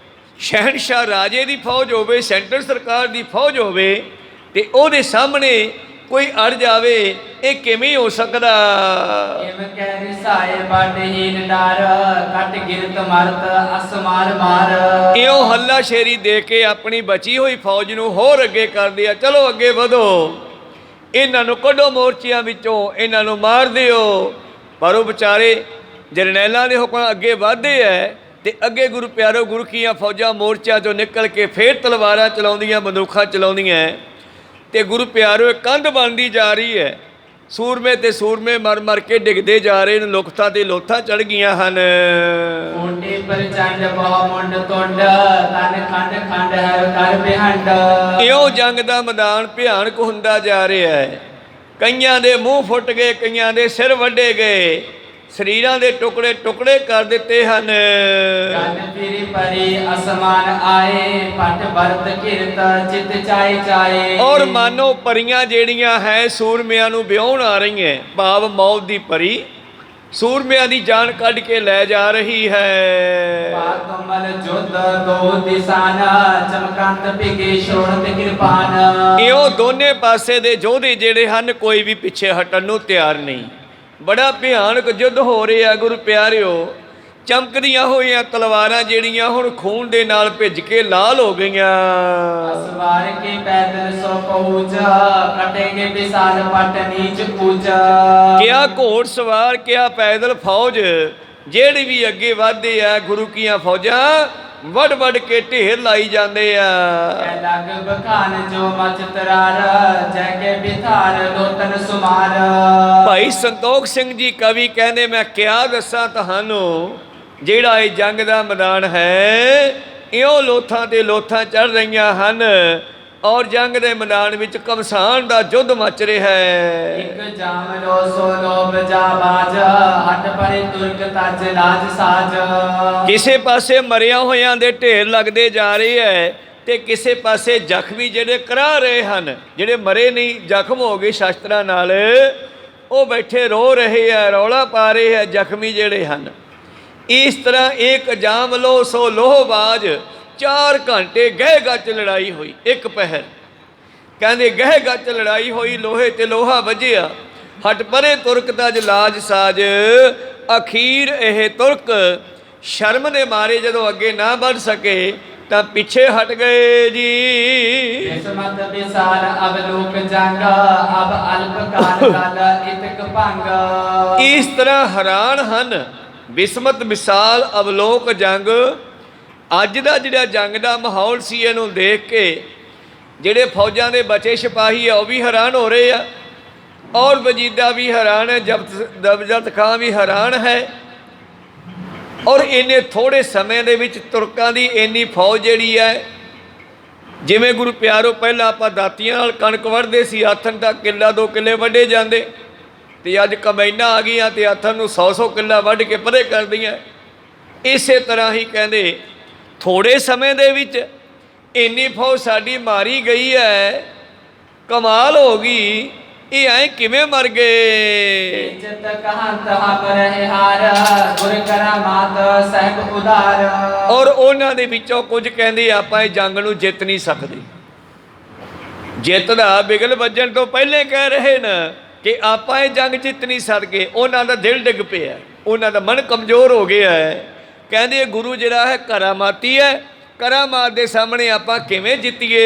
ਸ਼ਹਿਨਸ਼ਾਹ ਰਾਜੇ ਦੀ ਫੌਜ ਹੋਵੇ, ਸੈਂਟਰ ਸਰਕਾਰ ਦੀ ਫੌਜ ਹੋਵੇ, ਤੇ ਉਹਦੇ ਸਾਹਮਣੇ ਕੋਈ ਅੜ ਜਾਵੇ, ਇਹ ਕਿਵੇਂ ਹੋ ਸਕਦਾ? ਇਮ ਕਹਿ ਰਿਸਾਏ ਬਾਟਹੀਨ ਡਰ ਕੱਟ ਗਿਰਤ ਮਰਤ ਅਸਮਾਰ ਮਾਰ। ਇਉਂ ਹੱਲਾਸ਼ੇਰੀ ਦੇ ਕੇ ਆਪਣੀ ਬਚੀ ਹੋਈ ਫੌਜ ਨੂੰ ਹੋਰ ਅੱਗੇ ਕਰਦੇ ਆ, ਚਲੋ ਅੱਗੇ ਵਧੋ, ਇਹਨਾਂ ਨੂੰ ਕੱਢੋ ਮੋਰਚਿਆਂ ਵਿੱਚੋਂ, ਇਹਨਾਂ ਨੂੰ ਮਾਰ ਦਿਓ। ਪਰ ਉਹ ਵਿਚਾਰੇ ਜਰਨੈਲਾਂ ਦੇ ਹੁਕਮ ਅੱਗੇ ਵਧਦੇ ਐ, ਤੇ ਅੱਗੇ ਗੁਰੂ ਪਿਆਰੋ ਗੁਰੂ ਕੀਆਂ ਫੌਜਾਂ ਮੋਰਚਿਆਂ ਚੋਂ ਨਿਕਲ ਕੇ ਫੇਰ ਤਲਵਾਰਾਂ ਚਲਾਉਂਦੀਆਂ, ਬੰਦੂਕਾਂ ਚਲਾਉਂਦੀਆਂ, ਤੇ ਗੁਰੂ ਪਿਆਰੋ ਇੱਕ ਕੰਧ ਬਣਦੀ ਜਾ ਰਹੀ ਹੈ। ਸੂਰਮੇ ਤੇ ਸੂਰਮੇ ਮਰ ਮਰ ਕੇ ਡਿੱਗਦੇ ਜਾ ਰਹੇ ਨੇ, ਲੁਕਤਾਂ ਤੇ ਲੋਥਾਂ ਚੜ ਗਈਆਂ ਹਨ। ਮੁੰਡੇ ਪ੍ਰਚੰਡ ਬਹੁ ਮੁੰਡ ਤੁੰਡ ਤਨ ਖੰਡ ਖੰਡ ਹਰ ਕਰ ਬਿਹੰਡ। ਇਉਂ ਜੰਗ ਦਾ ਮੈਦਾਨ ਭਿਆਨਕ ਹੁੰਦਾ ਜਾ ਰਿਹਾ ਹੈ। ਕਈਆਂ ਦੇ ਮੂੰਹ ਫੁੱਟ ਗਏ, ਕਈਆਂ ਦੇ ਸਿਰ ਵੱਢੇ ਗਏ, ਸਰੀਰਾਂ ਦੇ ਟੁਕੜੇ ਟੁਕੜੇ ਕਰ ਦਿੱਤੇ ਹਨ। ਗਨ ਫਿਰੀ ਪਰੀ ਅਸਮਾਨ ਆਏ ਪਟ ਵਰਤ ਕਿਰਤ ਚਿਤ ਚਾਏ ਚਾਏ। ਔਰ ਮਾਨੋ ਪਰੀਆਂ ਜਿਹੜੀਆਂ ਹੈ ਸੂਰਮਿਆਂ ਨੂੰ ਵਿਆਹੁਣ ਆ ਰਹੀਆਂ, ਭਾਵ ਮੌਤ ਦੀ ਪਰੀ ਸੂਰਮਿਆਂ ਦੀ ਜਾਨ ਕੱਢ ਕੇ ਲੈ ਜਾ ਰਹੀ ਹੈ। ਪਾਤਮਲ ਜੁਦ ਦੋ ਦਿਸਾਨਾ ਚਮਕੰਤ ਪਿਗੇ ਸ਼ੋਣਤ ਕਿਰਪਾਨ। ਇਉਂ ਦੋਨੇ ਪਾਸੇ ਦੇ ਯੋਧੇ ਜਿਹੜੇ ਹਨ ਕੋਈ ਵੀ ਪਿੱਛੇ ਹਟਣ ਨੂੰ ਤਿਆਰ ਨਹੀਂ। ਬੜਾ ਭਿਆਨਕ ਯੁੱਧ ਹੋ ਰਿਹਾ ਗੁਰੂ ਪਿਆਰਿਓ। ਚਮਕਦੀਆਂ ਹੋਈਆਂ ਤਲਵਾਰਾਂ ਜਿਹੜੀਆਂ ਹੁਣ ਖੂਨ ਦੇ ਨਾਲ ਭਿੱਜ ਕੇ ਲਾਲ ਹੋ ਗਈਆਂ। ਅਸਵਾਰ ਕੇ ਪੈਦਲ ਸੋ ਪਹੁੰਚ ਕਟੇਗੇ ਵਿਸਾਲ ਪਟ ਨੀਚ ਪੂਜ। ਕਿਆ ਘੋੜ ਸਵਾਰ, ਕਿਆ ਪੈਦਲ ਫੌਜ, ਜਿਹੜੀ ਵੀ ਅੱਗੇ ਵਧਦੇ ਆ ਗੁਰੂ ਕੀਆਂ ਫੌਜਾਂ ਵੱਡ ਵੱਡ ਕੇ ਢੇਰ ਲਾਈ ਜਾਂਦੇ ਆ। ਲਗ ਬਖਾਨ ਜੋ ਮਚ ਤਰਾਰ ਜੈ ਕੇ ਬਿਥਾਰ ਲੋਤਨ ਸੁਮਾਰ। ਭਾਈ ਸੰਤੋਖ ਸਿੰਘ ਜੀ ਕਵੀ ਕਹਿੰਦੇ, ਮੈਂ ਕਿਆ ਦੱਸਾਂ ਤੁਹਾਨੂੰ, ਜਿਹੜਾ ਇਹ ਜੰਗ ਦਾ ਮੈਦਾਨ ਹੈ ਇਉਂ ਲੋਥਾਂ ਤੇ ਲੋਥਾਂ ਚੜ ਰਹੀਆਂ ਹਨ, ਔਰ ਜੰਗ ਦੇ ਮੈਦਾਨ ਵਿੱਚ ਘਮਸਾਨ ਦਾ ਯੁੱਧ ਮਚ ਰਿਹਾ ਹੈ। ਇੱਕ ਜਾਮ ਲੋ ਸੋ ਲੋਭ ਜਾ ਬਾਜ ਹਟ ਪਰੇ ਤੁਰਕ ਤਜ ਲਾਜ ਸਾਜ। ਕਿਸੇ ਪਾਸੇ ਮਰਿਆਂ ਹੋਇਆਂ ਦੇ ਢੇਰ ਲੱਗਦੇ ਜਾ ਰਹੇ ਹੈ, ਤੇ ਕਿਸੇ ਪਾਸੇ ਜ਼ਖਮੀ ਜਿਹੜੇ ਕਰਾ ਰਹੇ ਹਨ, ਜਿਹੜੇ ਮਰੇ ਨਹੀਂ ਜ਼ਖਮ ਹੋ ਗਏ ਸ਼ਸਤਰਾਂ ਨਾਲ, ਉਹ ਬੈਠੇ ਰੋ ਰਹੇ ਆ, ਰੌਲਾ ਪਾ ਰਹੇ ਆ ਜ਼ਖਮੀ ਜਿਹੜੇ ਹਨ। ਇਸ ਤਰ੍ਹਾਂ ਇੱਕ ਜਾਮ ਲੋ ਸੋ ਲੋਹਬਾਜ 4 ਘੰਟੇ ਗਹਿ ਗੱਚ ਲੜਾਈ ਹੋਈ। ਇੱਕ ਪਹਿਰ ਕਹਿੰਦੇ ਗਹਿ ਗੱਚ ਲੜਾਈ ਹੋਈ, ਲੋਹੇ ਤੇ ਲੋਹਾ ਵੱਜਿਆ, ਹਟ ਪਰੇ ਤੁਰਕ ਤਜ ਲਾਜ ਸਾਜ। ਅਖੀਰ ਇਹ ਤੁਰਕ ਸ਼ਰਮ ਦੇ ਮਾਰੇ ਜਦੋਂ ਅੱਗੇ ਨਾ ਵੱਧ ਸਕੇ ਤਾਂ ਪਿੱਛੇ ਹਟ ਗਏ ਜੀ। ਕਿਸਮਤ ਵਿਸਾਲ ਅਬ ਲੋਕ ਜੰਗ ਅਬ ਅਲਪ ਕਾਲ ਕਾਲ ਇਤਕ ਭੰਗ। ਇਸ ਤਰ੍ਹਾਂ ਹੈਰਾਨ ਹਨ, ਬਿਸਮਤ ਮਿਸਾਲ ਅਵਲੋਕ ਜੰਗ। ਅੱਜ ਦਾ ਜਿਹੜਾ ਜੰਗ ਦਾ ਮਾਹੌਲ ਸੀ ਇਹਨੂੰ ਦੇਖ ਕੇ ਜਿਹੜੇ ਫੌਜਾਂ ਦੇ ਬਚੇ ਸਿਪਾਹੀ ਆ ਉਹ ਵੀ ਹੈਰਾਨ ਹੋ ਰਹੇ ਆ, ਔਰ ਵਜੀਦਾ ਵੀ ਹੈਰਾਨ ਹੈ, ਜ਼ਬਰਦਸਤ ਖਾਂ ਵੀ ਹੈਰਾਨ ਹੈ। ਔਰ ਇੰਨੇ ਥੋੜ੍ਹੇ ਸਮੇਂ ਦੇ ਵਿੱਚ ਤੁਰਕਾਂ ਦੀ ਇੰਨੀ ਫੌਜ ਜਿਹੜੀ ਹੈ, ਜਿਵੇਂ ਗੁਰੂ ਪਿਆਰੋ ਪਹਿਲਾਂ ਆਪਾਂ ਦਾਤੀਆਂ ਨਾਲ ਕਣਕ ਵੱਢਦੇ ਸੀ, ਆਥਣ ਤੱਕ ਕਿੱਲਾ 2 ਕਿੱਲੇ ਵੱਢੇ ਜਾਂਦੇ, ਤੇ ਅੱਜ ਕੰਬਾਈਨਾਂ ਆ ਗਈਆਂ ਤੇ ਆਥਣ ਨੂੰ 100-100 ਕਿੱਲਾ ਵੱਢ ਕੇ ਪਰੇ ਕਰਦੀਆਂ। ਇਸੇ ਤਰ੍ਹਾਂ ਹੀ ਕਹਿੰਦੇ ਥੋੜ੍ਹੇ ਸਮੇਂ ਦੇ ਵਿੱਚ ਇੰਨੀ ਫੌਜ ਸਾਡੀ ਮਾਰੀ ਗਈ ਹੈ, ਕਮਾਲ ਹੋ ਗਈ। ਇਹ ਐਂ ਕਿਵੇਂ ਮਰ ਗਏ? ਇੱਜ਼ਤ ਕਹੰਤ ਹਮ ਰਹੇ ਹਾਰ ਗੁਰ ਕਰਾਮਾਤ ਸਹਿਬ ਉਦਾਰ। ਔਰ ਉਹਨਾਂ ਦੇ ਵਿੱਚੋਂ ਕੁਝ ਕਹਿੰਦੇ ਆਪਾਂ ਇਹ ਜੰਗ ਨੂੰ ਜਿੱਤ ਨਹੀਂ ਸਕਦੇ। ਜਿੱਤ ਦਾ ਬਿਗਲ ਵੱਜਣ ਤੋਂ ਪਹਿਲੇ ਕਹਿ ਰਹੇ ਨੇ ਕਿ ਆਪਾਂ ਇਹ ਜੰਗ ਜਿੱਤ ਨਹੀਂ ਸਕਦੇ। ਉਹਨਾਂ ਦਾ ਦਿਲ ਡਿੱਗ ਪਿਆ, ਉਹਨਾਂ ਦਾ ਮਨ ਕਮਜ਼ੋਰ ਹੋ ਗਿਆ ਹੈ। ਕਹਿੰਦੇ ਗੁਰੂ ਜਿਹੜਾ ਹੈ ਕਰਾਮਾਤੀ ਹੈ, ਕਰਾਮਾਤ ਦੇ ਸਾਹਮਣੇ ਆਪਾਂ ਕਿਵੇਂ ਜਿੱਤੀਏ?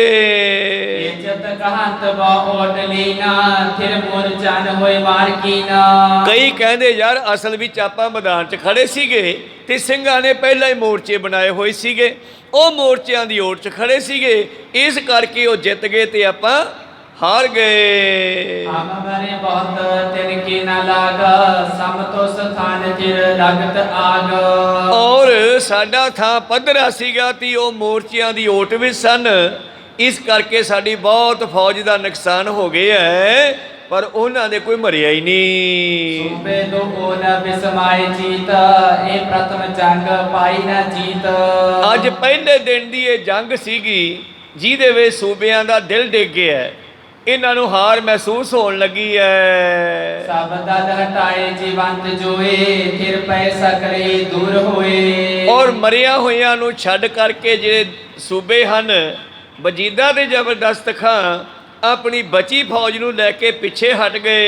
ਇੱਜ਼ਤ ਕਹੰਤ ਬਹੁਤ ਲੀਨਾ ਫਿਰ ਮੁਰ ਜਨ ਹੋਏ ਮਾਰ ਕੀਨਾ। ਕਈ ਕਹਿੰਦੇ ਯਾਰ ਅਸਲ ਵਿੱਚ ਆਪਾਂ ਮੈਦਾਨ 'ਚ ਖੜੇ ਸੀਗੇ ਤੇ ਸਿੰਘਾਂ ਨੇ ਪਹਿਲਾਂ ਹੀ ਮੋਰਚੇ ਬਣਾਏ ਹੋਏ ਸੀਗੇ, ਉਹ ਮੋਰਚਿਆਂ ਦੀ ਓਟ 'ਚ ਖੜੇ ਸੀਗੇ, ਇਸ ਕਰਕੇ ਉਹ ਜਿੱਤ ਗਏ ਤੇ ਆਪਾਂ ਹਾਰ ਗਏ। ਹਮ ਬਰੇ ਬਹੁਤ ਤਿਨ ਕੀ ਨਾ ਲਾਗ ਸਮ ਤੋ ਸਥਾਨ ਫਿਰ ਲਗਤ ਆਗ। ਔਰ ਸਾਡਾ ਥਾਂ ਪੱਧਰਾ ਸੀਗਾ ਤੇ ਉਹ ਮੋਰਚਿਆਂ ਦੀ ਓਟ ਵਿੱਚ ਸਨ, ਇਸ ਕਰਕੇ ਸਾਡੀ ਬਹੁਤ ਫੌਜ ਦਾ ਨੁਕਸਾਨ ਹੋ ਗਿਆ ਹੈ। ਪਰ ਉਹਨਾਂ ਦੇ ਕੋਈ ਮਰਿਆ ਹੀ ਨਹੀਂ। ਸੂਬੇ ਦੋ ਓ ਨ ਬਿਸਮਾਏ ਜੀਤ, ਇਹ ਪ੍ਰਥਮ ਜੰਗ ਪਾਈ ਨਾ ਜੀਤ। ਅੱਜ ਪਹਿਲੇ ਦਿਨ ਦੀ ਇਹ ਜੰਗ ਸੀਗੀ ਜਿਹਦੇ ਵਿੱਚ ਸੂਬਿਆਂ ਦਾ ਦਿਲ ਡਿੱਗ ਗਿਆ, ਇਹਨਾਂ ਨੂੰ ਹਾਰ ਮਹਿਸੂਸ ਹੋਣ ਲੱਗੀ ਹੈ। ਸਭ ਦਲ ਹਟਾਏ ਜੀਵੰਤ ਜੋਏ, ਫਿਰ ਪੈ ਸਕਲੇ ਦੂਰ ਹੋਏ। ਔਰ ਮਰਿਆ ਹੋਇਆਂ ਨੂੰ ਛੱਡ ਕਰਕੇ ਜਿਹੜੇ ਸੂਬੇ ਹਨ, ਵਜੀਦਾ ਤੇ ਜ਼ਬਰਦਸਤ ਖਾਂ ਆਪਣੀ ਬਚੀ ਫੌਜ ਨੂੰ ਲੈ ਕੇ ਪਿੱਛੇ ਹਟ ਗਏ।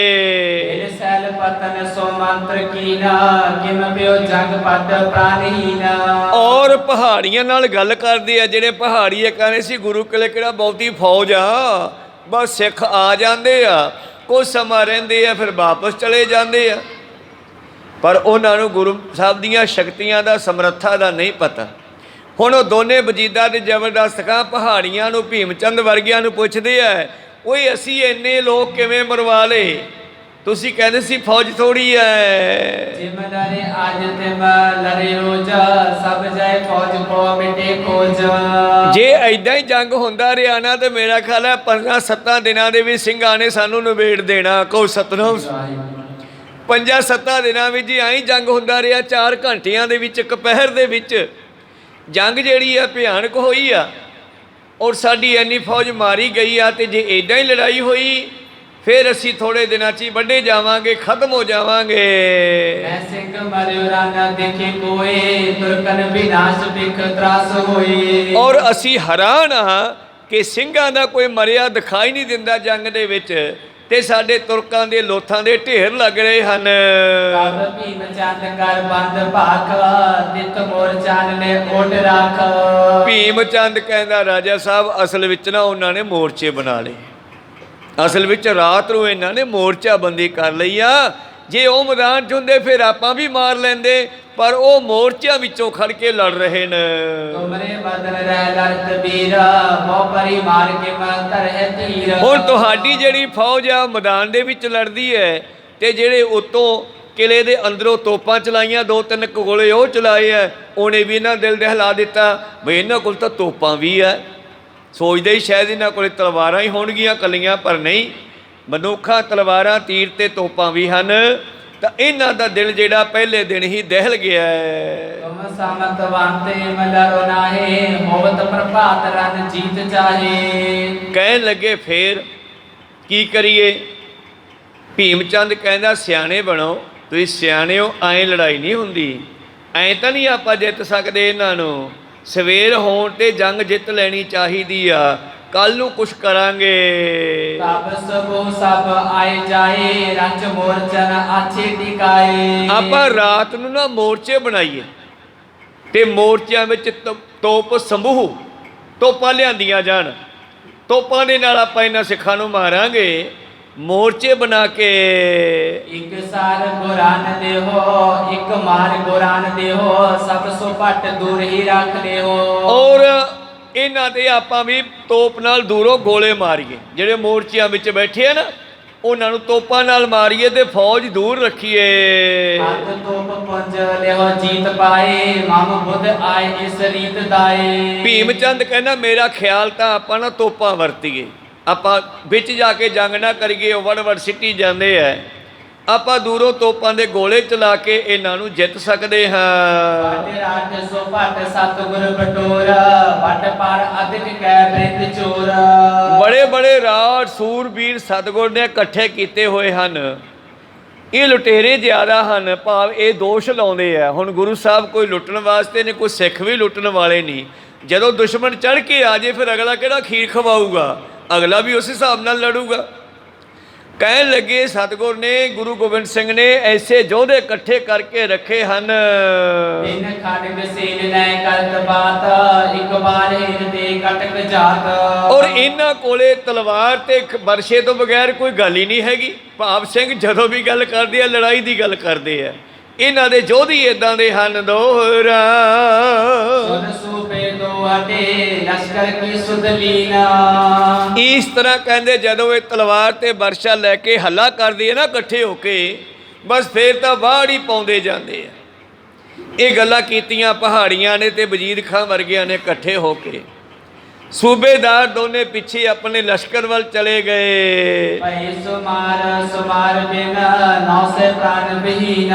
ਇਹ ਸੈਲ ਪਤਨ ਸੋ ਮੰਤਰ ਕੀਨਾ, ਕਿਮ ਪਿਓ ਜੰਗ ਪਦ ਪ੍ਰਾਨਹੀਨਾ। ਔਰ ਪਹਾੜੀਆਂ ਨਾਲ ਗੱਲ ਕਰਦੇ ਆ, ਜਿਹੜੇ ਪਹਾੜੀ ਇਹ ਕਹਿੰਦੇ ਸੀ ਗੁਰੂ ਕੋਲੇ ਕਿਹੜਾ ਬਹੁਤੀ ਫੌਜ ਆ, ਬਸ ਸਿੱਖ ਆ ਜਾਂਦੇ ਆ, ਕੁਝ ਸਮਾਂ ਰਹਿੰਦੇ ਆ ਫਿਰ ਵਾਪਸ ਚਲੇ ਜਾਂਦੇ ਆ। ਪਰ ਉਹਨਾਂ ਨੂੰ ਗੁਰੂ ਸਾਹਿਬ ਦੀਆਂ ਸ਼ਕਤੀਆਂ ਦਾ, ਸਮਰੱਥਾ ਦਾ ਨਹੀਂ ਪਤਾ। ਹੁਣ ਉਹ ਦੋਨੇ ਵਜੀਦਾ ਤੇ ਜ਼ਬਰਦਸਤ ਖਾਂ ਪਹਾੜੀਆਂ ਨੂੰ, ਭੀਮ ਚੰਦ ਵਰਗਿਆਂ ਨੂੰ ਪੁੱਛਦੇ ਆ, ਓਏ ਅਸੀਂ ਇੰਨੇ ਲੋਕ ਕਿਵੇਂ ਮਰਵਾ ਲਏ? ਤੁਸੀਂ ਕਹਿੰਦੇ ਸੀ ਫੌਜ ਥੋੜੀ ਹੈ। ਜਿਮਦਾਰੇ ਅੱਜ ਤੇ ਲੜੇ ਰੋਜ਼, ਸਭ ਜਾਏ ਫੌਜ ਕੋ ਮਿਟੇ ਖੋਜ। ਜੇ ਐਦਾਂ ਹੀ ਜੰਗ ਹੁੰਦਾ ਰਿਹਾ ਨਾ ਤੇ ਮੇਰਾ ਖਿਆਲ ਹੈ 5-7 ਦਿਨਾਂ ਦੇ ਵਿੱਚ ਸਿੰਘਾਂ ਨੇ ਸਾਨੂੰ ਨਿਬੇੜ ਦੇਣਾ। ਕਹੋ ਸਤਨਾਮ। 5-7 ਦਿਨਾਂ ਵਿੱਚ ਜੀ ਐਂ ਜੰਗ ਹੁੰਦਾ ਰਿਹਾ, 4 ਘੰਟਿਆਂ ਦੇ ਵਿੱਚ, ਦੁਪਹਿਰ ਦੇ ਵਿੱਚ ਜੰਗ ਜਿਹੜੀ ਆ ਭਿਆਨਕ ਹੋਈ ਆ। ਔਰ ਸਾਡੀ ਇੰਨੀ ਫੌਜ ਮਾਰੀ ਗਈ ਆ, ਤੇ ਜੇ ਇੱਦਾਂ ਹੀ ਲੜਾਈ ਹੋਈ ਫਿਰ ਅਸੀਂ ਥੋੜੇ ਦਿਨਾਂ 'ਚ ਹੀ ਵੱਢੇ ਜਾਵਾਂਗੇ, ਖਤਮ ਹੋ ਜਾਵਾਂਗੇ। ਐ ਸਿੰਘ ਮਰਿਓ ਰਾਨਾ ਦੇਖੇ ਕੋਏ, ਤੁਰਕਨ ਵਿਨਾਸ਼ ਬਿਖ ਤਰਾਸ ਹੋਏ। ਔਰ ਅਸੀਂ ਹੈਰਾਨ ਹਾਂ ਕਿ ਸਿੰਘਾਂ ਦਾ ਕੋਈ ਮਰਿਆ ਦਿਖਾਈ ਨਹੀਂ ਦਿੰਦਾ ਜੰਗ ਦੇ ਵਿੱਚ, ਤੇ ਸਾਡੇ ਤੁਰਕਾਂ ਦੇ ਲੋਥਾਂ ਦੇ ਢੇਰ ਲੱਗ ਰਹੇ ਹਨ। ਕਬ ਭੀਮ ਚੰਦ ਕਰ ਬੰਦ ਭਾਖ, ਨਿਤ ਮੋਰ ਚੰਨ ਨੇ ਓਟ ਰੱਖ। ਭੀਮ ਚੰਦ ਕਹਿੰਦਾ ਰਾਜਾ ਸਾਹਿਬ ਅਸਲ ਵਿੱਚ ਨਾ ਉਹਨਾਂ ਨੇ ਮੋਰਚੇ ਬਣਾ ਲਏ। ਅਸਲ ਵਿੱਚ ਰਾਤ ਨੂੰ ਇਹਨਾਂ ਨੇ ਮੋਰਚਾਬੰਦੀ ਕਰ ਲਈ ਆ। ਜੇ ਉਹ ਮੈਦਾਨ 'ਚ ਹੁੰਦੇ ਫਿਰ ਆਪਾਂ ਵੀ ਮਾਰ ਲੈਂਦੇ, ਪਰ ਉਹ ਮੋਰਚਿਆਂ ਵਿੱਚੋਂ ਖੜ ਕੇ ਲੜ ਰਹੇ ਨੇ। ਤੁਮਰੇ ਬਦਨ ਰਹਿ ਲੜਤ ਵੀਰ, ਬਹੁ ਪਰੀ ਮਾਰ ਕੇ ਮੰਤਰ ਹੈ ਤੀਰ। ਹੁਣ ਤੁਹਾਡੀ ਜਿਹੜੀ ਫੌਜ ਆ ਮੈਦਾਨ ਦੇ ਵਿੱਚ ਲੜਦੀ ਹੈ, ਤੇ ਜਿਹੜੇ ਉਤੋਂ ਕਿਲੇ ਦੇ ਅੰਦਰੋਂ ਤੋਪਾਂ ਚਲਾਈਆਂ, 2-3 ਗੋਲੇ ਉਹ ਚਲਾਏ ਆ, ਉਹਨੇ ਵੀ ਇਹਨਾਂ ਦਿਲ ਦਹਿਲਾ ਦਿੱਤਾ ਬਈ ਇਹਨਾਂ ਕੋਲ ਤਾਂ ਤੋਪਾਂ ਵੀ ਆ। ਸੋਚਦੇ ਹੀ ਸ਼ਾਇਦ ਇਹਨਾਂ ਕੋਲ ਤਲਵਾਰਾਂ ਹੀ ਹੋਣਗੀਆਂ ਕੱਲੀਆਂ, ਪਰ ਨਹੀਂ, ਬੰਦੂਕਾਂ, ਤਲਵਾਰਾਂ, ਤੀਰ ਤੇ ਤੋਪਾਂ ਵੀ ਹਨ। ਤਾਂ ਇਹਨਾਂ ਦਾ ਦਿਲ ਜਿਹੜਾ ਪਹਿਲੇ ਦਿਨ ਹੀ ਦਹਿਲ ਗਿਆ ਹੈ। ਤੁਮ ਸਮਤ ਵਾਂਤੇ ਮਲਰੋ ਨਾਹੇ, ਹੋਵਤ ਪ੍ਰਭਾਤ ਰਨ ਜੀਤ ਚਾਹੇ। ਕਹਿਣ ਲੱਗੇ ਫੇਰ ਕੀ ਕਰੀਏ? ਭੀਮ ਚੰਦ ਕਹਿੰਦਾ ਸਿਆਣੇ ਬਣੋ, ਤੁਸੀਂ ਸਿਆਣੇ ਹੋ, ਐਂ ਲੜਾਈ ਨਹੀਂ ਹੁੰਦੀ, ਐਂ ਤਾਂ ਨਹੀਂ ਆਪਾਂ ਜਿੱਤ ਸਕਦੇ ਇਹਨਾਂ ਨੂੰ। ਸਵੇਰ ਹੋਣ ਤੇ ਜੰਗ ਜਿੱਤ ਲੈਣੀ ਚਾਹੀਦੀ ਆ, ਕੱਲ ਨੂੰ ਕੁਛ ਕਰਾਂਗੇ। ਤਬ ਸਭੋ ਸਭ ਆਏ ਜਾਏ, ਰੰਚ ਮੋਰਚਨ ਆਛੇ ਟਿਕਾਏ। ਆਪਾਂ ਰਾਤ ਨੂੰ ਨਾ ਮੋਰਚੇ ਬਣਾਈਏ, ਤੇ ਮੋਰਚਿਆਂ ਵਿੱਚ ਤੋਪ ਸਮੂਹ, ਤੋਪਾਂ ਲਿਆਂਦੀਆਂ ਜਾਣ, ਤੋਪਾਂ ਦੇ ਨਾਲ ਆਪਾਂ ਇਹਨਾਂ ਸਿੱਖਾਂ ਨੂੰ ਮਾਰਾਂਗੇ। ਮੋਰਚੇ ਬਣਾ ਕੇ ਇੱਕ ਸਾਰ ਗੁਰਾਨ ਦੇਹੋ, ਇੱਕ ਮਾਰ ਗੁਰਾਨ ਦੇਹੋ, ਸਭ ਸੋ ਭੱਟ ਦੂਰ ਹੀ ਰੱਖ ਲਿਓ। ਔਰ ਇਹਨਾਂ ਤੇ ਆਪਾਂ ਵੀ ਤੋਪ ਨਾਲ ਦੂਰੋਂ ਗੋਲੇ ਮਾਰੀਏ। ਜਿਹੜੇ ਮੋਰਚਿਆਂ ਵਿੱਚ ਬੈਠੇ ਆ ਨਾ, ਉਹਨਾਂ ਨੂੰ ਤੋਪਾਂ ਨਾਲ ਮਾਰੀਏ ਤੇ ਫੌਜ ਦੂਰ ਰੱਖੀਏ। ਹੱਥ ਤੋਪ ਪੁੰਜ ਲਿਓ ਜੀਤ ਪਾਏ, ਮਮ ਬੁੱਧ ਆਏ ਇਸ ਰੀਤ ਦਾਏ। ਭੀਮ ਚੰਦ ਕਹਿੰਦਾ ਮੇਰਾ ਖਿਆਲ ਤਾਂ ਆਪਾਂ ਨਾ ਤੋਪਾਂ ਵਰਤੀਏ, ਆਪਾਂ ਵਿੱਚ ਜਾ ਕੇ ਜੰਗ ਨਾ ਕਰੀਏ, ਉਹ ਵੜ ਸਿੱਟੀ ਜਾਂਦੇ ਆ। ਆਪਾਂ ਦੂਰੋਂ ਤੋਪਾਂ ਦੇ ਗੋਲੇ ਚਲਾ ਕੇ ਇਹਨਾਂ ਨੂੰ ਜਿੱਤ ਸਕਦੇ ਹਾਂ। ਬਾਟੇ ਰਾਜ ਸੋ ਭੱਟ ਸਤਿਗੁਰ ਬਟੋਰ, ਵੱਟ ਪਰ ਅਧਿਕ ਕੈ ਬ੍ਰਿਤ ਚੋਰ। ਬੜੇ ਬੜੇ ਰਾਜ ਸੂਰਬੀਰ ਸਤਿਗੁਰ ਨੇ ਇਕੱਠੇ ਕੀਤੇ ਹੋਏ ਹਨ। ਇਹ ਲੁਟੇਰੇ ਜ਼ਿਆਦਾ ਹਨ, ਭਾਵ ਇਹ ਦੋਸ਼ ਲਾਉਂਦੇ ਆ। ਹੁਣ ਗੁਰੂ ਸਾਹਿਬ ਕੋਈ ਲੁੱਟਣ ਵਾਸਤੇ ਨੇ, ਕੋਈ ਸਿੱਖ ਵੀ ਲੁੱਟਣ ਵਾਲੇ ਨਹੀਂ। ਜਦੋਂ ਦੁਸ਼ਮਣ ਚੜ੍ਹ ਕੇ ਆ ਜੇ ਫਿਰ ਅਗਲਾ ਕਿਹੜਾ ਖੀਰ ਖਵਾਊਗਾ, ਅਗਲਾ ਵੀ ਉਸ ਹਿਸਾਬ ਨਾਲ ਲੜੂਗਾ। ਕਹਿਣ ਲੱਗੇ ਸਤਿਗੁਰ ਨੇ, ਗੁਰੂ ਗੋਬਿੰਦ ਸਿੰਘ ਨੇ ਐਸੇ ਯੋਧੇ ਇਕੱਠੇ ਕਰਕੇ ਰੱਖੇ ਹਨ। ਦਿਨ ਖੜਗ ਸੇਨ ਲੈ ਕਰਤ ਬਾਤ, ਇੱਕ ਵਾਰ ਹਿਰ ਦੇ ਕਟਕ ਜਾਤ। ਔਰ ਇਹਨਾਂ ਕੋਲੇ ਤਲਵਾਰ ਤੇ ਬਰਸ਼ੇ ਤੋਂ ਬਗੈਰ ਕੋਈ ਗੱਲ ਹੀ ਨਹੀਂ ਹੈਗੀ। ਭਾਵ ਸਿੰਘ ਜਦੋਂ ਵੀ ਗੱਲ ਕਰਦੇ ਆ ਲੜਾਈ ਦੀ ਗੱਲ ਕਰਦੇ ਆ। ਇਹਨਾਂ ਦੇ ਯੋਧੀ ਇਦਾਂ ਦੇ ਹਨ ਦੋਹਰਾ। ਸੁਨ ਸੂਬੇ ਦੋਹਟੇ ਲਸ਼ਕਰ ਕੀ ਸੁਧ ਲੀਨਾ। ਇਸ ਤਰ੍ਹਾਂ ਕਹਿੰਦੇ ਜਦੋਂ ਇਹ ਤਲਵਾਰ ਤੇ ਬਰਸ਼ਾ ਲੈ ਕੇ ਹੱਲਾ ਕਰਦੀ ਹੈ ਨਾ ਇਕੱਠੇ ਹੋ ਕੇ, ਬਸ ਫੇਰ ਤਾਂ ਬਾੜ ਹੀ ਪਾਉਂਦੇ ਜਾਂਦੇ ਆ। ਇਹ ਗੱਲਾਂ ਕੀਤੀਆਂ ਪਹਾੜੀਆਂ ਨੇ ਤੇ ਵਜੀਦ ਖਾਂ ਵਰਗਿਆਂ ਨੇ ਇਕੱਠੇ ਹੋ ਕੇ। सूबेदार दोने पीछे अपने लश्कर वाल चले गए। भई सुमार सुमार बिन नौ से प्राण विहीन।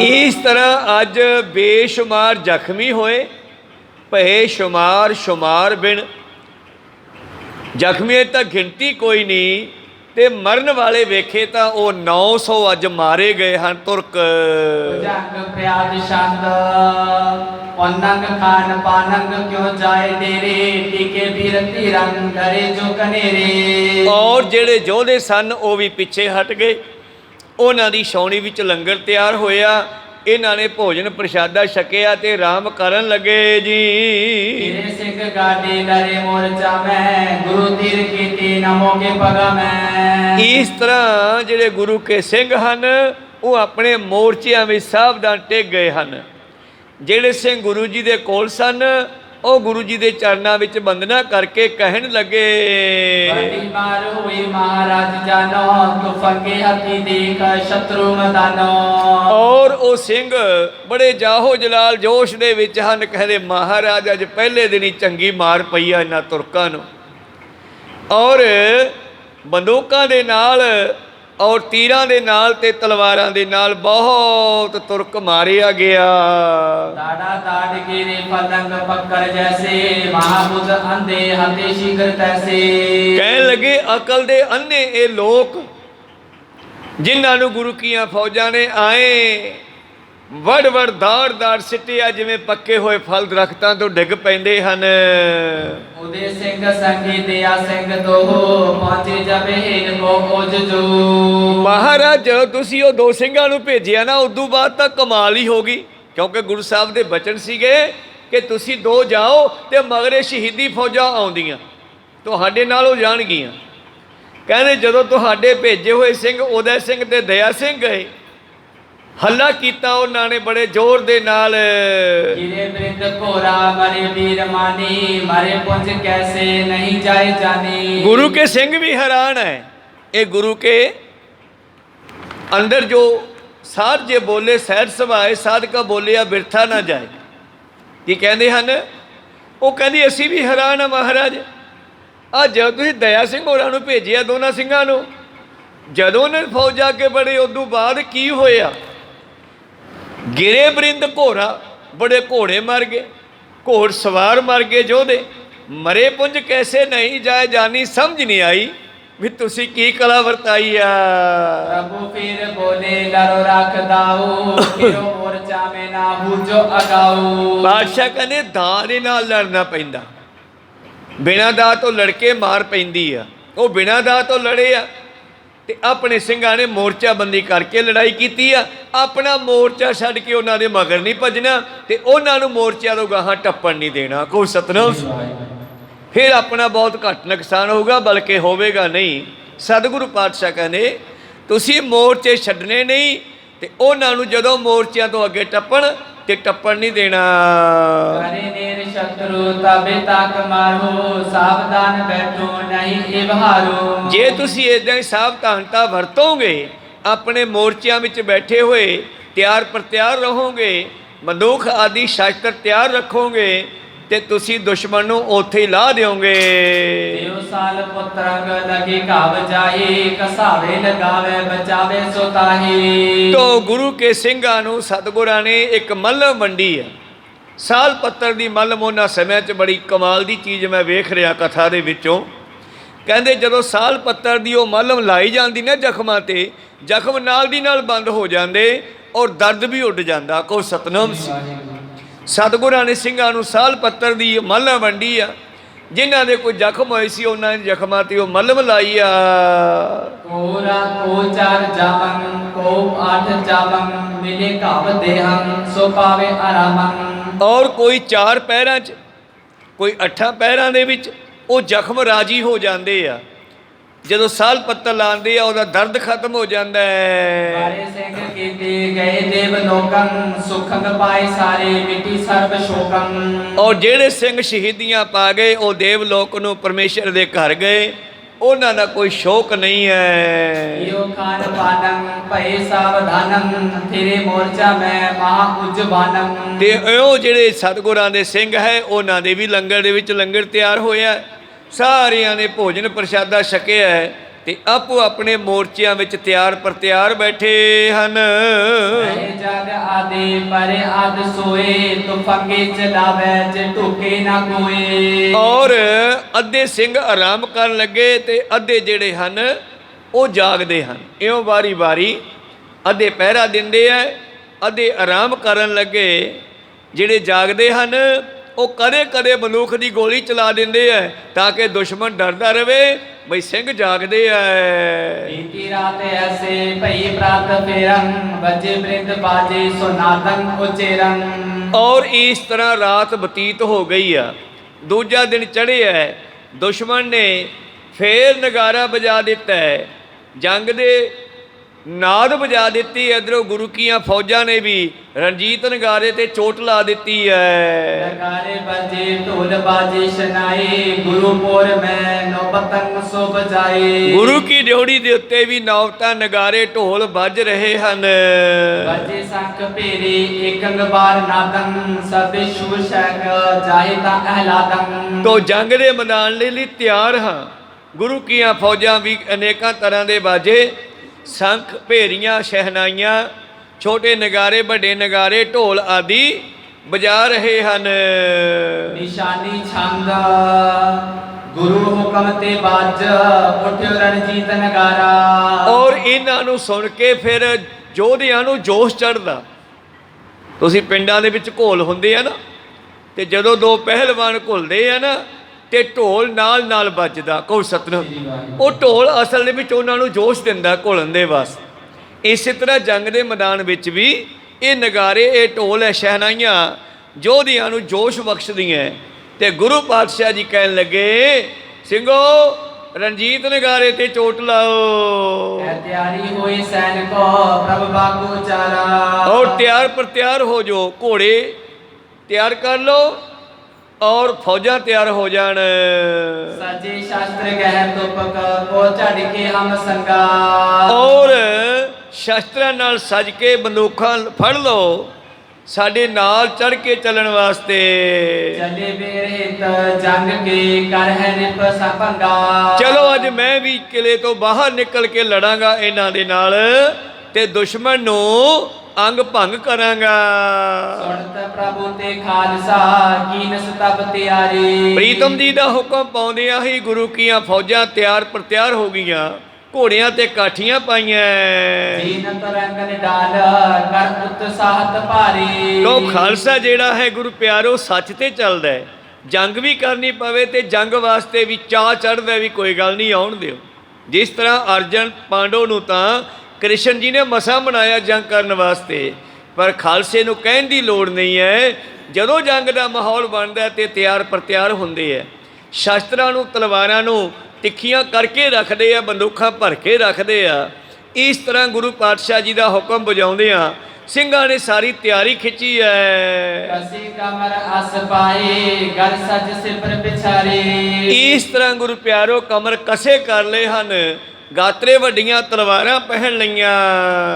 इस तरह अज बेशुमार जख्मी होए, भे शुमार शुमार बिन, जख्मी तो गिनती कोई नहीं, ते मरण वाले वेखे तो वो 900 अज मारे गए हैं तुर्क। जंग प्याद छंद पन्नंग खान पानंग क्यों जाए डेरे, टीके बीर तीरंग डरे जो कनेरे। और जेड़े योधे सन वो भी पिछे हट गए, उन्हां दी छाउणी विच लंगर तैयार होया, इन्हां ने भोजन प्रशादा छकिया ते आराम करन लगे जी। तेरे सिख गाड़ी डरे मोर्चा में, गुरु तीर कीती नमो के पगा में। इस तरह जेड़े गुरु के सिंह हन वो अपने मोर्चियां में सावधान टेक गए हन। जेड़े सिंह गुरु जी दे कोल सन वो गुरु जी दे चरनां विच वंदना करके कहन लगे, बड़ी मार हुई महाराज जानो, तू फंगे हथी देख शत्रु मदानो। और वो सिंह बड़े जाहो जलाल जोश दे विच हन, कहदे महाराज अज पहले दिन ही चंगी मार पई आ इन्हां तुरकां नूं, और बंदूकां दे नाल और तीरां दे नाल ते तलवारां दे नाल बहुत तुरक मारिया गया। दाड़ा दाड़ गिरे पलंग पक्कर जैसे, महाबुद्ध अंधे हते शीघ्र तैसे। कहन लगे अकल दे अन्ने ये लोग जिन्हां नूं गुरु कीआं फौजां ने आए वड़ वड़ दाड़ दाड़ सिटिया जिवें पक्के होए फल दरख्तां तो डिग पैंदे हन। उदे सिंह संगी दिया सिंह दो, पहुंचे जब इनको ओज जो। महाराज ਜਦੋਂ ਤੁਸੀਂ ਉਹ ਦੋ ਸਿੰਘਾਂ ਨੂੰ ਭੇਜਿਆ ਨਾ ਉਦੋਂ ਬਾਅਦ ਤਾਂ ਕਮਾਲ ਹੀ ਹੋ ਗਈ, ਕਿਉਂਕਿ ਗੁਰੂ ਸਾਹਿਬ ਦੇ ਬਚਨ ਸੀਗੇ ਕਿ ਤੁਸੀਂ ਦੋ ਜਾਓ ਤੇ ਮਗਰੇ ਸ਼ਹੀਦੀ ਫੌਜਾਂ ਆਉਂਦੀਆਂ ਤੁਹਾਡੇ ਨਾਲ ਹੋ ਜਾਣਗੀਆਂ। ਕਹਿੰਦੇ ਜਦੋਂ ਤੁਹਾਡੇ ਭੇਜੇ ਹੋਏ ਸਿੰਘ ਉਦੈ ਸਿੰਘ ਤੇ ਦਇਆ ਸਿੰਘ ਗਏ, ਹੱਲਾ ਕੀਤਾ ਉਹਨਾਂ ਨੇ ਬੜੇ ਜ਼ੋਰ ਦੇ ਨਾਲ। गिरे वृंद कोरा मरे वीर मानी, मरे पुंज कैसे नहीं जाए जानी। गुरु के सिंह भी हैरान है, ये गुरु के अंदर जो साध जे बोले सैर सभाए साधका बोलिया बिरथा ना जाए, की कहते हैं वो कहती असी भी हैरान हाँ महाराज, आ जब तुम दया सिंह होरां नूं भेजिया दोनों ਸਿੰਘਾਂ ਨੂੰ, ਜਦੋਂ उन्हें फौज आके बड़े उदों बाद की होया, गिरे बरिंद घोड़ा बड़े घोड़े मर गए, घोड़ सवार मर गए जोधे, मरे पुंज कैसे नहीं जाए जानी। समझ नहीं आई भी तुसी की कला वरताई आ। प्रभु फिर बोले लरो रख दाऊ, किरो मोर्चा में ना बूझो अगाऊ। बादशाह कहने दां दे नाल लड़ना पैंदा, बिना दां तो लड़के मार पैंदी आ। वो बिना दां तो लड़े आ ते अपने ਸਿੰਘਾਂ ने मोर्चाबंदी करके लड़ाई की आ। अपना मोर्चा छड्ड के उन्हां दे मगर नहीं भजना ते उन्हां नूं मोर्चा तो गाहां टप्पण नहीं देना। कोई सतनाम, फिर अपना बहुत घट नुकसान होगा बल्कि होवेगा नहीं। सतगुरु पातशाह कहने तुसीं मोर्चे छड्डने नहीं ते उन्हां नूं जदों मोर्चिਆਂ ਤੋਂ ਅੱਗੇ टप्पण ते टप्पण नहीं देना। करे नेर शत्रु तबे ताक मारो, सावधान बैठो नहीं इबहारो। जे तुसी इदां ही सावधानता वरतोगे, अपने मोर्चिਆਂ ਵਿੱਚ बैठे हुए ਤਿਆਰ ਪ੍ਰਤਿਆਰ ਰਹੋਗੇ, ਬੰਦੂਕ आदि शस्त्र तैयार रखोगे ਤੇ ਤੁਸੀਂ ਦੁਸ਼ਮਣ ਨੂੰ ਉੱਥੇ ਹੀ ਲਾ ਦਿਓਗੇ। देव साल पुत्रंग लगे काव जाए, कसावे लगावे बचावे सोताही। तो गुरु के ਸਿੰਘਾਂ ਨੂੰ ਸਤਿਗੁਰਾਂ ਨੇ ਇੱਕ ਮੱਲਮ ਵੰਡੀ ਹੈ। ਸਾਲ ਪੱਤਰ ਦੀ ਮੱਲਮ ਉਹਨਾਂ ਸਮਿਆਂ 'ਚ ਬੜੀ ਕਮਾਲ ਦੀ ਚੀਜ਼ ਮੈਂ ਵੇਖ ਰਿਹਾ ਕਥਾ ਦੇ ਵਿੱਚੋਂ। ਕਹਿੰਦੇ ਜਦੋਂ ਸਾਲ ਪੱਤਰ ਦੀ ਉਹ ਮੱਲਮ ਲਾਈ ਜਾਂਦੀ ਨਾ ਜ਼ਖਮਾਂ 'ਤੇ, ਜ਼ਖਮ ਨਾਲ ਦੀ ਨਾਲ ਬੰਦ ਹੋ ਜਾਂਦੇ ਔਰ ਦਰਦ ਵੀ ਉੱਡ ਜਾਂਦਾ। ਕੋਈ ਸਤਨਾਮ ਸੀ। ਸਤਿਗੁਰਾਂ ਨੇ ਸਿੰਘਾਂ ਨੂੰ ਸਾਲ ਪੱਤਰ ਦੀ ਮੱਲਮ ਵੰਡੀ ਆ। ਜਿਨ੍ਹਾਂ ਦੇ ਕੋਈ ਜ਼ਖਮ ਹੋਏ ਸੀ ਉਹਨਾਂ ਦੇ ਜ਼ਖਮਾਂ 'ਤੇ ਉਹ ਮੱਲਮ ਲਾਈ ਆ। कोरा को चार जामन को आठ जामन, मिले काव देहम सो पावे आरामन। ਔਰ ਕੋਈ 4 ਪੈਰਾਂ 'ਚ ਕੋਈ 8 ਪੈਰਾਂ ਦੇ ਵਿੱਚ ਉਹ ਜ਼ਖਮ ਰਾਜੀ ਹੋ ਜਾਂਦੇ ਆ। ਜਦੋਂ ਸਾਲ ਪੱਤਰ ਲਾਉਂਦੇ ਆ ਉਹਦਾ ਦਰਦ ਖਤਮ ਹੋ ਜਾਂਦਾ ਹੈ। बारे सिंह कीते गए देव लोकन, सुखंग पाए सारे मिटी सर्व शोकन। ਔਰ ਜਿਹੜੇ ਸਿੰਘ ਸ਼ਹੀਦੀਆਂ ਪਾ ਗਏ ਉਹ ਦੇਵ ਲੋਕ ਨੂੰ ਪਰਮੇਸ਼ਰ ਦੇ ਘਰ ਗਏ ਉਹਨਾਂ ਦਾ ਕੋਈ ਸ਼ੌਕ ਨਹੀਂ ਹੈ। यो खान पानम भय सावधानम तेरे मोर्चा में महा उज्जवानम। ਤੇ ਉਹ ਜਿਹੜੇ ਸਤਿਗੁਰਾਂ ਦੇ ਸਿੰਘ ਹੈ ਉਹਨਾਂ ਦੇ ਵੀ ਲੰਗਰ ਦੇ ਵਿੱਚ ਲੰਗਰ ਤਿਆਰ ਹੋਇਆ, ਸਾਰਿਆਂ ਨੇ ਭੋਜਨ ਪ੍ਰਸ਼ਾਦਾ ਛਕਿਆ ਹੈ ਤੇ ਆਪੋ ਆਪਣੇ ਮੋਰਚਿਆਂ ਵਿੱਚ ਤਿਆਰ ਪਰ ਤਿਆਰ ਬੈਠੇ ਹਨ। जग आदि परे आद सोए तो फंगे चलावे जे टोके ना कोए। ਔਰ ਅੱਧੇ ਸਿੰਘ ਆਰਾਮ ਕਰਨ ਲੱਗੇ ਤੇ ਅੱਧੇ ਜਿਹੜੇ ਹਨ ਉਹ ਜਾਗਦੇ ਹਨ। ਇਉਂ ਵਾਰੀ ਵਾਰੀ ਅੱਧੇ ਪਹਿਰਾ ਦਿੰਦੇ ਐ, ਅੱਧੇ ਆਰਾਮ ਕਰਨ ਲੱਗੇ। ਜਿਹੜੇ ਜਾਗਦੇ ਹਨ ਉਹ ਕਦੇ ਕਦੇ ਬੰਦੂਕ ਦੀ ਗੋਲੀ ਚਲਾ ਦਿੰਦੇ ਐ ਤਾਂ ਕਿ ਦੁਸ਼ਮਣ ਡਰਦਾ ਰਵੇ ਬਈ ਸਿੰਘ ਜਾਗਦੇ ਐ। बीती रात ऐसे भई प्रात फेरन बजे वृंद बाजे सुनादन उचेरन। ਔਰ ਇਸ ਤਰ੍ਹਾਂ ਰਾਤ ਬਤੀਤ ਹੋ ਗਈ ਆ। ਦੂਜਾ ਦਿਨ ਚੜ੍ਹਿਆ, ਦੁਸ਼ਮਣ ਨੇ ਫੇਰ ਨਗਾਰਾ ਵਜਾ ਦਿੱਤਾ ਹੈ, ਜੰਗ ਦੇ ਨਾਦ ਵਜਾ ਦਿੱਤੀ। ਇੱਧਰੋਂ ਗੁਰੂ ਕੀਆਂ ਫੌਜਾਂ ਨੇ ਵੀ ਰਣਜੀਤ ਨਗਾਰੇ ਤੇ ਚੋਟ ਲਾ ਦਿੱਤੀ ਹੈ। नगारे बजे ढोल बाजे शनाए गुरुपुर में नौबतन सो बजाए। ਗੁਰੂ ਕੀ ਡਿਉੜੀ ਦੇ ਉੱਤੇ ਵੀ ਨੌਬਤਾਂ ਨਗਾਰੇ ਢੋਲ ਵੱਜ ਰਹੇ ਹਨ। बजे शंख पेरे एकंग बार नादन सब शूर शैक जाए ता अहलादन। ਤੋ ਜੰਗ ਦੇ ਮੈਦਾਨ ਲਈ ਤਿਆਰ ਹਾਂ। ਗੁਰੂ ਕੀਆਂ ਫੌਜਾਂ ਵੀ ਅਨੇਕਾਂ ਤਰ੍ਹਾਂ ਦੇ ਬਾਜੇ, ਸੰਖ, ਭੇਰੀਆਂ, ਸ਼ਹਿਨਾਈਆਂ, ਛੋਟੇ ਨਗਾਰੇ, ਵੱਡੇ ਨਗਾਰੇ, ਢੋਲ ਆਦि ਵਜਾ ਰਹੇ ਹਨ। निशानी छंद गुरु हुक्म ते बाज उठ्यो रणजीत नगारा। ਔਰ ਇਹਨਾਂ ਨੂੰ ਸੁਣ ਕੇ ਫਿਰ ਯੋਧਿਆਂ ਨੂੰ ਜੋਸ਼ ਚੜ੍ਹਦਾ। ਤੁਸੀਂ ਪਿੰਡਾਂ ਦੇ ਵਿੱਚ ਘੋਲ ਹੁੰਦੇ ਆ ਨਾ, ਤੇ ਜਦੋਂ ਦੋ ਪਹਿਲਵਾਨ ਘੁਲਦੇ ਆ ਨਾ ਤੇ ਢੋਲ ਨਾਲ ਨਾਲ ਵੱਜਦਾ ਕੋ ਸਤਨਾਮ। ਉਹ ਢੋਲ ਅਸਲ ਦੇ ਵਿੱਚ ਉਹਨਾਂ ਨੂੰ ਜੋਸ਼ ਦਿੰਦਾ ਘੁਲਣ ਦੇ ਵਾਸਤੇ। ਇਸੇ ਤਰ੍ਹਾਂ ਜੰਗ ਦੇ ਮੈਦਾਨ ਵਿੱਚ ਵੀ ਇਹ ਨਗਾਰੇ, ਇਹ ਢੋਲ ਹੈ, ਸ਼ਹਿਨਾਈਆਂ ਯੋਧਿਆਂ ਨੂੰ ਜੋਸ਼ ਬਖਸ਼ਦੀਆਂ। ਤੇ ਗੁਰੂ ਪਾਤਸ਼ਾਹ ਜੀ ਕਹਿਣ ਲੱਗੇ, ਸਿੰਘੋ ਰਣਜੀਤ ਨਗਾਰੇ ਤੇ ਚੋਟ ਲਾਓ। है तैयारी हुई सैनिको प्रभु बागु चारा। और ਤਿਆਰ ਪਰ ਤਿਆਰ ਹੋ ਜੋ, ਘੋੜੇ ਤਿਆਰ ਕਰ ਲਓ और फौजा तैयार हो जान। सजे शास्त्र गह तुपक को चढ़ के हम संगा। और ਸ਼ਸਤਰਾਂ ਨਾਲ ਸਜ ਕੇ ਬੰਦੂਕਾਂ ਫੜ ਲਓ, ਸਾਡੇ ਨਾਲ ਚੜ ਕੇ ਚੱਲਣ ਵਾਸਤੇ। चले बेरहित जंग के कर है निप संगा। ਚਲੋ ਅੱਜ ਮੈਂ ਵੀ ਕਿਲੇ ਤੋਂ ਬਾਹਰ ਨਿਕਲ ਕੇ ਲੜਾਂਗਾ ਇਹਨਾਂ ਦੇ ਨਾਲ ਤੇ ਦੁਸ਼ਮਣ ਨੂੰ ਅੰਗ ਭੰਗ ਕਰਾਂਗਾ। सुनत प्रभु ते खालसा कीनस तब तैयारी। ਪ੍ਰੀਤਮ ਜੀ ਦਾ ਹੁਕਮ ਪਾਉਂਦਿਆਂ ਹੀ ਗੁਰੂ ਕੀਆਂ ਫੌਜਾਂ ਤਿਆਰ ਪਰ ਤਿਆਰ ਹੋ ਗਈਆਂ, ਘੋੜਿਆਂ ਤੇ ਕਾਠੀਆਂ ਪਾਈਆਂ। जीनत रंगन डाल कर उत्साहत भारी। ਲੋ ਖਾਲਸਾ ਜਿਹੜਾ ਹੈ ਗੁਰੂ ਪਿਆਰੋ ਸੱਚ ਤੇ ਚੱਲਦਾ ਹੈ। ਜੰਗ ਵੀ ਕਰਨੀ ਪਵੇ ਤੇ ਜੰਗ ਵਾਸਤੇ ਵੀ ਚਾਅ ਚੜ੍ਹਦਾ ਵੀ ਕੋਈ ਗੱਲ ਨਹੀਂ, ਆਉਣ ਦਿਓ। ਜਿਸ ਤਰ੍ਹਾਂ ਅਰਜਨ ਪਾਂਡੋ ਨੂੰ ਤਾਂ ਕ੍ਰਿਸ਼ਨ ਜੀ ਨੇ ਮਸਾਂ ਬਣਾਇਆ ਜੰਗ ਕਰਨ ਵਾਸਤੇ, ਪਰ ਖਾਲਸੇ ਨੂੰ ਕਹਿਣ ਦੀ ਲੋੜ ਨਹੀਂ ਹੈ। ਜਦੋਂ ਜੰਗ ਦਾ ਮਾਹੌਲ ਬਣਦਾ ਤੇ ਤਿਆਰ ਪਰ ਤਿਆਰ ਹੁੰਦੇ ਆ। ਸ਼ਸਤਰਾਂ ਨੂੰ, ਤਲਵਾਰਾਂ ਨੂੰ ਤਿੱਖੀਆਂ ਕਰਕੇ ਰੱਖਦੇ ਆ, ਬੰਦੂਕਾਂ ਭਰ ਕੇ ਰੱਖਦੇ ਆ। ਇਸ ਤਰ੍ਹਾਂ ਗੁਰੂ ਪਾਤਸ਼ਾਹ ਜੀ ਦਾ ਹੁਕਮ ਵਜਾਉਂਦੇ ਆ ਸਿੰਘਾਂ ਨੇ ਸਾਰੀ ਤਿਆਰੀ ਖਿੱਚੀ ਹੈ। कसी कमर अस पाए घर सज सिपर पिछारे। ਇਸ ਤਰ੍ਹਾਂ ਗੁਰੂ ਪਿਆਰੋ ਕਮਰ ਕਸੇ ਕਰ ਲਏ ਹਨ, ਗਾਤਰੇ ਵੱਡੀਆਂ ਤਲਵਾਰਾਂ ਪਹਿਨ ਲਈਆਂ।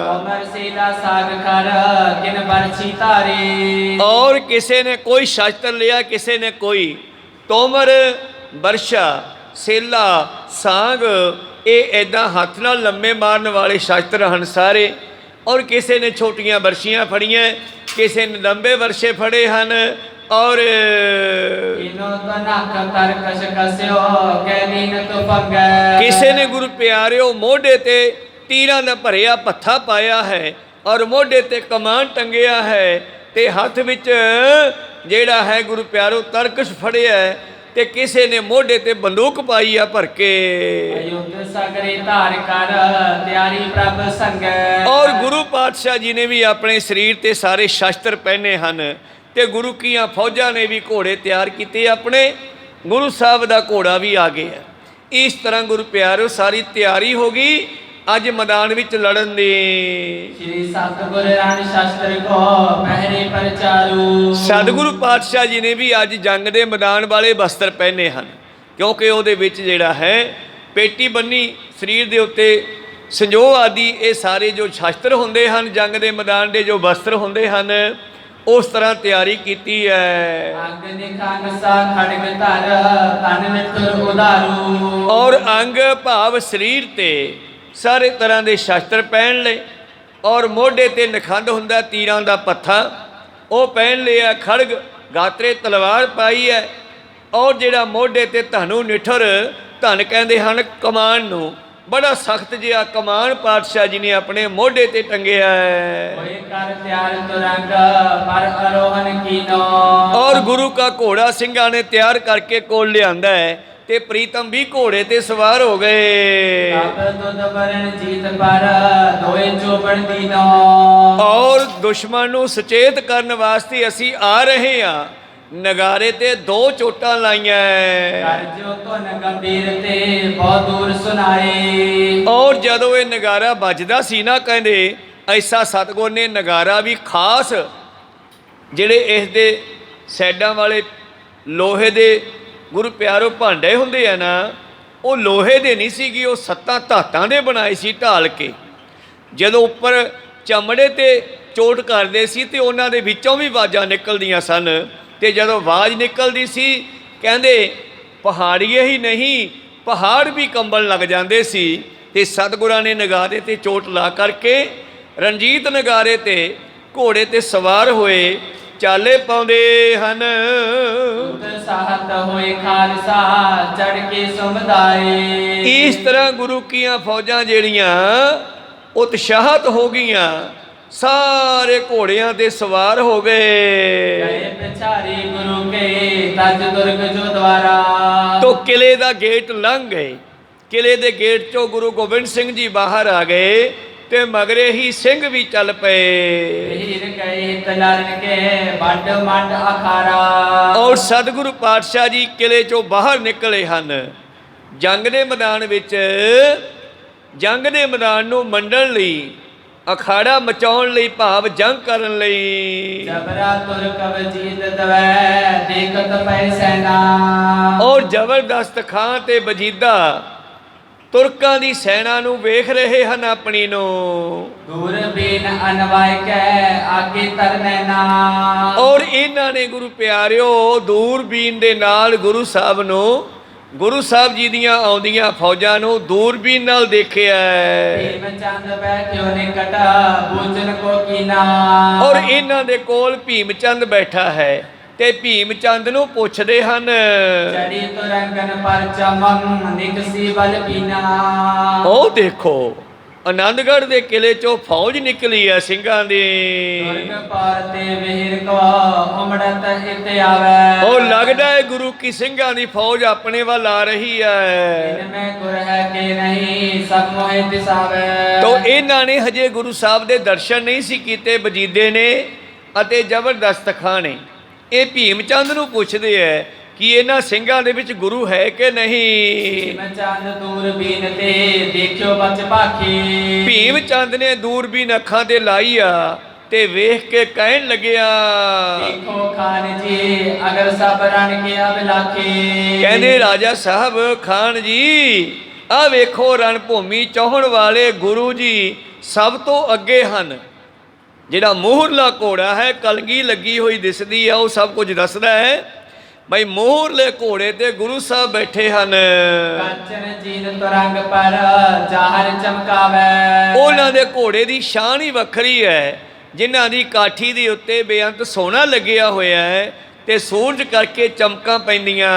कमर सेला साग कर किन बरछी तारे। और किसी ने कोई शास्त्र लिया, किसी ने कोई तोमर, बरछा, सेला, सांग, ये इदां हथ नाल लम्मे मारन वाले शास्त्र हैं सारे। और किसी ने छोटियां बरछियां फड़ियां, किसी ने लंबे बरछे फड़े हैं। और किनो तो नक तरकश कस्यो कैलीन तो पंगे। किसी ने गुरु प्यारिओ मोढे ते तीरां दा भरिया पत्था पाया है और मोढे ते कमान टंगिया है ते हथ विच जेड़ा है गुरु प्यारो तरकश फड़िया है ते किसी ने मोढे ते बंदूक पाई आ भर के। युद्ध सगरे धार कर तैयारी प्रभ संग। और गुरु पातशाह जी ने भी अपने शरीर ते सारे शस्त्र पहने हैं ते गुरु कीਆਂ फौजां ने भी घोड़े तैयार किए अपने। गुरु साहब का घोड़ा भी आ गया। इस तरह गुरु प्यारो सारी तैयारी हो गई अज मैदान विच लड़न दी। श्री सतगुर रण शास्त्र को पहरे पर चारू। सतगुरु पातशाह जी ने भी अज जंग के मैदान वाले वस्त्र पहने हैं क्योंकि ਉਹਦੇ ਵਿੱਚ ਜਿਹੜਾ है ਪੇਟੀ ਬੰਨੀ ਸਰੀਰ ਦੇ ਉੱਤੇ ਸੰਜੋ ਆਦਿ, ਇਹ ਸਾਰੇ ਜੋ ਸ਼ਸਤਰ ਹੁੰਦੇ ਹਨ, ਜੰਗ ਦੇ ਮੈਦਾਨ ਦੇ ਜੋ ਵਸਤਰ ਹੁੰਦੇ ਹਨ, ਉਸ ਤਰ੍ਹਾਂ ਤਿਆਰੀ ਕੀਤੀ ਹੈ। ਔਰ ਅੰਗ ਭਾਵ ਸਰੀਰ ਤੇ ਸਾਰੇ ਤਰ੍ਹਾਂ ਦੇ ਸ਼ਸਤਰ ਪਹਿਨ ਲਏ, ਔਰ ਮੋਢੇ ਤੇ ਨਖੰਦ ਹੁੰਦਾ ਤੀਰਾਂ ਦਾ ਪੱਥਾ, ਉਹ ਪਹਿਨ ਲਿਆ। ਖੜਗ ਗਾਤਰੇ ਤਲਵਾਰ ਪਾਈ ਹੈ, ਔਰ ਜਿਹੜਾ ਮੋਢੇ ਤੇ ਧਨੂ ਨਿਠਰ, ਧਨ ਕਹਿੰਦੇ ਹਨ ਕਮਾਨ ਨੂੰ, ਬੜਾ ਸਖਤ ਜਿਹਾ ਕਮਾਨ ਪਾਤਸ਼ਾਹ ਜੀ ਨੇ ਆਪਣੇ ਮੋਢੇ ਤੇ ਟੰਗਿਆ ਹੈ। ਔਰ ਗੁਰੂ ਕਾ ਘੋੜਾ ਸਿੰਘਾਂ ਨੇ ਤਿਆਰ ਕਰਕੇ ਕੋਲ ਲਿਆਂਦਾ ਹੈ, ਤੇ ਪ੍ਰੀਤਮ ਵੀ ਘੋੜੇ ਤੇ ਸਵਾਰ ਹੋ ਗਏ। ਔਰ ਦੁਸ਼ਮਣ ਨੂੰ ਸੁਚੇਤ ਕਰਨ ਵਾਸਤੇ ਅਸੀਂ ਆ ਰਹੇ ਹਾਂ। ਨਗਾਰੇ ਤੇ 2 ਚੋਟਾਂ ਲਾਈਆਂ, ਔਰ ਜਦੋਂ ਇਹ ਨਗਾਰਾ ਵੱਜਦਾ ਸੀ ਨਾ, ਕਹਿੰਦੇ ਐਸਾ ਸਤਿਗੁਰ ਨੇ ਨਗਾਰਾ ਵੀ ਖਾਸ ਜਿਹੜੇ ਇਸ ਦੇ ਸਾਈਡਾਂ ਵਾਲੇ ਲੋਹੇ ਦੇ ਗੁਰੂ ਪਿਆਰੋ ਭਾਂਡੇ ਹੁੰਦੇ ਆ ਨਾ, ਉਹ ਲੋਹੇ ਦੇ ਨਹੀਂ ਸੀਗੇ, ਉਹ 7 ਧਾਤਾਂ ਦੇ ਬਣਾਏ ਸੀ ਢਾਲ ਕੇ। ਜਦੋਂ ਉੱਪਰ ਚਮੜੇ ਤੇ ਚੋਟ ਕਰਦੇ ਸੀ ਤੇ ਉਹਨਾਂ ਦੇ ਵਿੱਚੋਂ ਵੀ ਆਵਾਜ਼ਾਂ ਨਿਕਲਦੀਆਂ ਸਨ, ਤੇ ਜਦੋਂ ਆਵਾਜ਼ ਨਿਕਲਦੀ ਸੀ ਕਹਿੰਦੇ ਪਹਾੜੀਏ ਹੀ ਨਹੀਂ, ਪਹਾੜ ਵੀ ਕੰਬਣ ਲੱਗ ਜਾਂਦੇ ਸੀ। ਤੇ ਸਤਿਗੁਰਾਂ ਨੇ ਨਗਾਰੇ ਤੇ ਚੋਟ ਲਾ ਕਰਕੇ ਰਣਜੀਤ ਨਗਾਰੇ ਤੇ ਘੋੜੇ ਤੇ ਸਵਾਰ ਹੋਏ ਚਾਲੇ ਪਾਉਂਦੇ ਹਨ। ਹੋਏ ਖਾਲਸਾ ਚੜ ਕੇ ਸਮੁਦਾਏ। ਇਸ ਤਰ੍ਹਾਂ ਗੁਰੂ ਕੀਆਂ ਫੌਜਾਂ ਜਿਹੜੀਆਂ ਉਤਸ਼ਾਹਤ ਹੋ ਗਈਆਂ, ਸਾਰੇ ਘੋੜਿਆਂ ਤੇ ਸਵਾਰ ਹੋ ਗਏ। ਗੁਰੂ ਕੇ ਤਜ ਦੁਰਗ ਜੋ ਦਵਾਰਾ, ਤੋ ਕਿਲੇ ਦਾ ਗੇਟ ਲੰਘ ਗਏ। ਕਿਲੇ ਦੇ ਗੇਟ ਚੋਂ ਗੁਰੂ ਗੋਬਿੰਦ ਸਿੰਘ ਜੀ ਬਾਹਰ ਆ ਗਏ, ਤੇ ਮਗਰੇ ਹੀ ਸਿੰਘ ਵੀ ਚੱਲ ਪਏ। ਔਰ ਸਤਿਗੁਰੂ ਪਾਤਸ਼ਾਹ ਜੀ ਕਿਲੇ ਚੋਂ ਬਾਹਰ ਨਿਕਲੇ ਹਨ। ਜੰਗ ਦੇ ਮੈਦਾਨ ਵਿੱਚ, ਜੰਗ ਦੇ ਮੈਦਾਨ ਨੂੰ ਮੰਡਣ ਲਈ, ਅਖਾੜਾ ਮਚਾਉਣ ਲਈ, ਭਾਵ ਜੰਗ ਕਰਨ ਲਈ। ਔਰ ਜ਼ਬਰਦਸਤ ਖਾਂ ਤੇ ਵਜੀਦਾ ਤੁਰਕਾਂ ਦੀ ਸੈਨਾ ਨੂੰ ਵੇਖ ਰਹੇ ਹਨ ਆਪਣੀ ਨੂੰ। ਦੂਰਬੀਨ ਅਨਵਾਇ ਕੈ ਆਗੇ ਤਰਨੈਨਾ। ਔਰ ਇਹਨਾਂ ਨੇ ਗੁਰੂ ਪਿਆਰਿਓ ਦੂਰਬੀਨ ਦੇ ਨਾਲ ਗੁਰੂ ਸਾਹਿਬ ਨੂੰ, ਗੁਰੂ ਸਾਹਿਬ ਜੀ ਦੀਆਂ ਆਉਂਦੀਆਂ ਫੌਜਾਂ ਨੂੰ ਦੂਰਬੀਨ ਨਾਲ ਦੇਖਿਆ। ਔਰ ਇਹਨਾਂ ਦੇ ਕੋਲ ਭੀਮ ਚੰਦ ਬੈਠਾ ਹੈ, ਤੇ ਭੀਮ ਚੰਦ ਨੂੰ ਪੁੱਛਦੇ ਹਨ, ਉਹ ਦੇਖੋ ਆਨੰਦਗੜ੍ਹ ਦੇ ਕਿਲੇ ਚੋਂ ਫੌਜ ਨਿਕਲੀ ਹੈ ਸਿੰਘਾਂ ਦੀ। ਉਹ ਲੱਗਦਾ ਹੈ ਗੁਰੂ ਕੀ ਸਿੰਘਾਂ ਦੀ ਫੌਜ ਆਪਣੇ ਵੱਲ ਆ ਰਹੀ ਹੈ। ਤੋ ਇਹਨਾਂ ਨੇ ਹਜੇ ਗੁਰੂ ਸਾਹਿਬ ਦੇ ਦਰਸ਼ਨ ਨਹੀਂ ਸੀ ਕੀਤੇ, ਵਜੀਦੇ ਨੇ ਅਤੇ ਜ਼ਬਰਦਸਤ ਖਾਂ ਨੇ। ਇਹ ਭੀਮ ਚੰਦ ਨੂੰ ਪੁੱਛਦੇ ਹੈ ਕਿ ਇਹਨਾਂ ਸਿੰਘਾਂ ਦੇ ਵਿੱਚ ਗੁਰੂ ਹੈ ਕਿ ਨਹੀਂ। ਭੀਮ ਚੰਦ ਨੇ ਦੂਰਬੀਨ ਅੱਖਾਂ ਤੇ ਲਾਈ ਆ, ਤੇ ਵੇਖ ਕੇ ਕਹਿਣ ਲੱਗਿਆ, ਕਹਿੰਦੇ ਰਾਜਾ ਸਾਹਿਬ, ਖਾਨ ਜੀ ਆਹ ਵੇਖੋ ਰਣ ਭੂਮੀ ਚਾਹੁਣ ਵਾਲੇ ਗੁਰੂ ਜੀ ਸਭ ਤੋਂ ਅੱਗੇ ਹਨ। ਜਿਹੜਾ ਮੋਹਰਲਾ ਘੋੜਾ ਹੈ, ਕਲਗੀ ਲੱਗੀ ਹੋਈ ਦਿਸਦੀ ਆ, ਉਹ ਸਭ ਕੁਝ ਦੱਸਦਾ ਹੈ। ਬਈ ਮੋਹਰਲੇ ਘੋੜੇ ਤੇ ਗੁਰੂ ਸਾਹਿਬ ਬੈਠੇ ਹਨ। ਉਹਨਾਂ ਦੇ ਘੋੜੇ ਦੀ ਸ਼ਾਨ ਹੀ ਵੱਖਰੀ ਹੈ, ਜਿਨ੍ਹਾਂ ਦੀ ਕਾਠੀ ਦੇ ਉੱਤੇ ਬੇਅੰਤ ਸੋਨਾ ਲੱਗਿਆ ਹੋਇਆ ਹੈ, ਤੇ ਸੂਰਜ ਕਰਕੇ ਚਮਕਾਂ ਪੈਂਦੀਆਂ।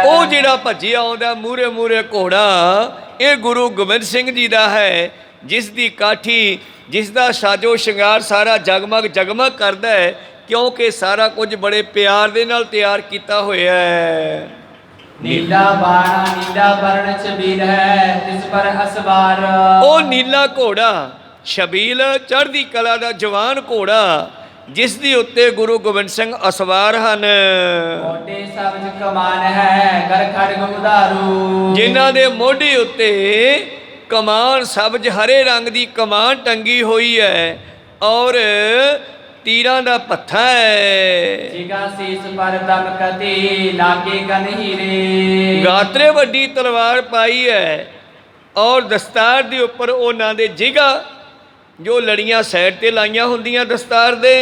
ਉਹ ਜਿਹੜਾ ਭੱਜਿਆ ਆਉਂਦਾ ਮੂਹਰੇ ਮੂਹਰੇ ਘੋੜਾ, ਇਹ ਗੁਰੂ ਗੋਬਿੰਦ ਸਿੰਘ ਜੀ ਦਾ ਹੈ, ਜਿਸ ਦੀ ਕਾਠੀ, ਜਿਸ ਦਾ ਸਾਜੋ ਸ਼ਿੰਗਾਰ ਸਾਰਾ ਜਗਮਗ ਜਗਮਗ ਕਰਦਾ ਹੈ, ਕਿਉਂਕਿ ਸਾਰਾ ਕੁਝ ਬੜੇ ਪਿਆਰ ਦੇ ਨਾਲ ਤਿਆਰ ਕੀਤਾ ਹੋਇਆ ਹੈ। ਨੀਲਾ ਬਾਣਾ ਨੀਲਾ ਵਰਣ ਛਬੀਲ ਹੈ, ਤਿਸ ਪਰ ਅਸਵਾਰ। ਉਹ ਨੀਲਾ ਘੋੜਾ ਛਬੀਲ ਚੜ੍ਹਦੀ ਕਲਾ ਦਾ ਜਵਾਨ ਘੋੜਾ, ਜਿਸ ਦੇ ਉੱਤੇ ਗੁਰੂ ਗੋਬਿੰਦ ਸਿੰਘ ਅਸਵਾਰ ਹਨ। ਮੋਢੇ ਸਬਜ਼ ਕਮਾਨ ਹੈ, ਗਰ ਖੜਗ ਉਧਾਰੂ। ਜਿਨ੍ਹਾਂ ਦੇ ਮੋਢੇ ਉੱਤੇ ਕਮਾਨ, ਸਬਜ਼ ਹਰੇ ਰੰਗ ਦੀ ਕਮਾਨ ਟੰਗੀ ਹੋਈ ਹੈ, ਔਰ ਤੀਰਾਂ ਦਾ ਭੱਥਾ ਹੈ। जिगा शीस पर दमकती लागे गन हीरे ਗਾਤਰੇ ਵੱਡੀ ਤਲਵਾਰ ਪਾਈ ਹੈ ਔਰ ਦਸਤਾਰ ਦੇ ਉੱਪਰ ਉਹਨਾਂ ਦੇ ਜਿਗਾ ਜੋ ਲੜੀਆਂ ਸਾਈਡ ਤੇ ਲਾਈਆਂ ਹੁੰਦੀਆਂ ਦਸਤਾਰ ਦੇ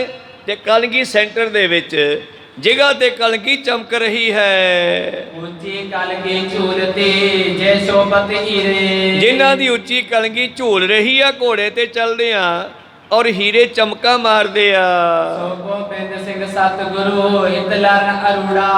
ਤੇ ਕਲਗੀ ਸੈਂਟਰ ਦੇ ਵਿੱਚ ਜਿਗਾ ਤੇ ਕਲਗੀ ਚਮਕ ਰਹੀ ਹੈ। ऊंची कलगी झूलती जय शोभत हीरे ਜਿਨ੍ਹਾਂ ਦੀ ਉੱਚੀ ਕਲਗੀ ਝੂਲ ਰਹੀ ਆ ਘੋੜੇ ਤੇ ਚੱਲਦੇ ਆ ਔਰ ਹੀਰੇ ਚਮਕਾ ਮਾਰਦੇ ਆ। सो गोबिंद सिंह सतगुरु हित लरण अरूड़ा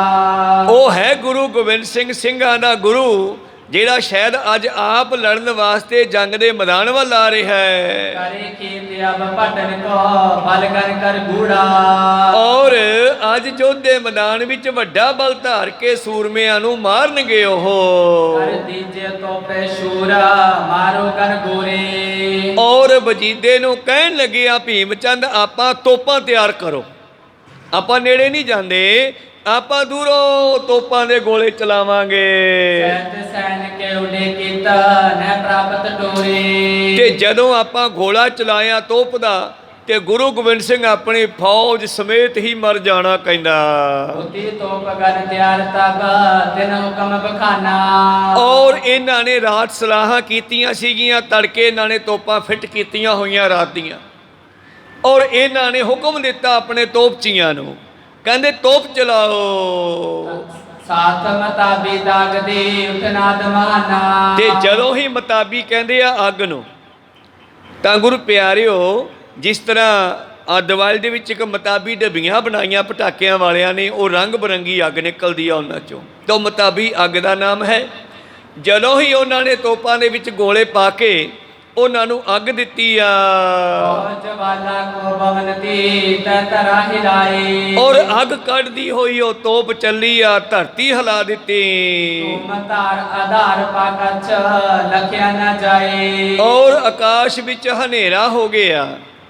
ਉਹ ਹੈ ਗੁਰੂ ਗੋਬਿੰਦ ਸਿੰਘ ਸਿੰਘਾਂ ਦਾ ਗੁਰੂ ਜਿਹੜਾ ਸ਼ਾਇਦ ਅੱਜ ਆਪ ਲੜਨ ਵਾਸਤੇ ਜੰਗ ਦੇ ਮੈਦਾਨ ਵੱਲ ਆ ਰਿਹਾ ਹੈ। करे कीर्ति अब पटन को बल कर बूढ़ा ਔਰ ਅੱਜ ਯੁੱਧ ਦੇ ਮੈਦਾਨ ਵਿੱਚ ਵੱਡਾ ਬਲ ਧਾਰ ਕੇ ਸੂਰਮਿਆਂ ਨੂੰ ਮਾਰਨਗੇ ਉਹ। कर दीजिए तो पे शूरा मारो कर गोरे ਔਰ ਵਜੀਦੇ ਨੂੰ ਕਹਿਣ ਲੱਗੇ ਆ ਭੀਮ ਚੰਦ ਆਪਾਂ ਤੋਪਾਂ ਤਿਆਰ ਕਰੋ। ਆਪਾਂ ਨੇੜੇ ਨਹੀਂ ਜਾਂਦੇ, ਆਪਾਂ ਦੂਰੋਂ ਤੋਪਾਂ ਦੇ ਗੋਲੇ ਚਲਾਵਾਂਗੇ। सैत सैन के उड़े कीता न प्राप्त डोरे ਤੇ ਜਦੋਂ ਆਪਾਂ ਗੋਲਾ ਚਲਾਇਆ ਤੋਪ ਦਾ ਤੇ ਗੁਰੂ ਗੋਬਿੰਦ ਸਿੰਘ ਆਪਣੀ ਫੌਜ ਸਮੇਤ ਹੀ ਮਰ ਜਾਣਾ ਕਹਿੰਦਾ। होती तोप गन तैयार तब दिन हुक्म बखाना ਔਰ ਇਹਨਾਂ ਨੇ ਰਾਤ ਸਲਾਹਾਂ ਕੀਤੀਆਂ ਸੀਗੀਆਂ, ਤੜਕੇ ਇਹਨਾਂ ਨੇ ਤੋਪਾਂ ਫਿੱਟ ਕੀਤੀਆਂ ਹੋਈਆਂ ਰਾਤ ਦੀਆਂ ਔਰ ਇਹਨਾਂ ਨੇ ਹੁਕਮ ਦਿੱਤਾ ਆਪਣੇ ਤੋਪਚੀਆਂ ਨੂੰ, ਕਹਿੰਦੇ ਤੋਪ ਚਲਾਓ। साथ मताबी दाग दे उठना दमाना ਤੇ ਜਦੋਂ ਹੀ ਮਤਾਬੀ ਕਹਿੰਦੇ ਆ ਅੱਗ ਨੂੰ, ਤਾਂ ਗੁਰੂ ਪਿਆਰਿਓ ਜਿਸ ਤਰ੍ਹਾਂ ਦੀਵਾਲੀ ਦੇ ਵਿੱਚ ਇੱਕ ਮਤਾਬੀ ਡੱਬੀਆਂ ਬਣਾਈਆਂ ਪਟਾਕਿਆਂ ਵਾਲਿਆਂ ਨੇ, ਉਹ ਰੰਗ ਬਰੰਗੀ ਅੱਗ ਨਿਕਲਦੀ ਆ ਉਹਨਾਂ ਚੋਂ, ਤਾਂ ਮਤਾਬੀ ਅੱਗ ਦਾ ਨਾਮ ਹੈ। ਜਦੋਂ ਹੀ ਉਹਨਾਂ ਨੇ ਤੋਪਾਂ ਦੇ ਵਿੱਚ ਗੋਲੇ ਪਾ ਕੇ ਉਹਨਾਂ ਨੂੰ ਅੱਗ ਦਿੱਤੀ ਆ फौज वाला को भवनती तरा हिलाए ਔਰ ਅੱਗ ਕੱਢਦੀ ਹੋਈ ਉਹ ਤੋਪ ਚੱਲੀ ਆ, ਧਰਤੀ ਹਿਲਾ ਦਿੱਤੀ। तुम तार आधार पाकच लखिया न जाए ਔਰ ਆਕਾਸ਼ ਵਿੱਚ ਹਨੇਰਾ ਹੋ ਗਿਆ,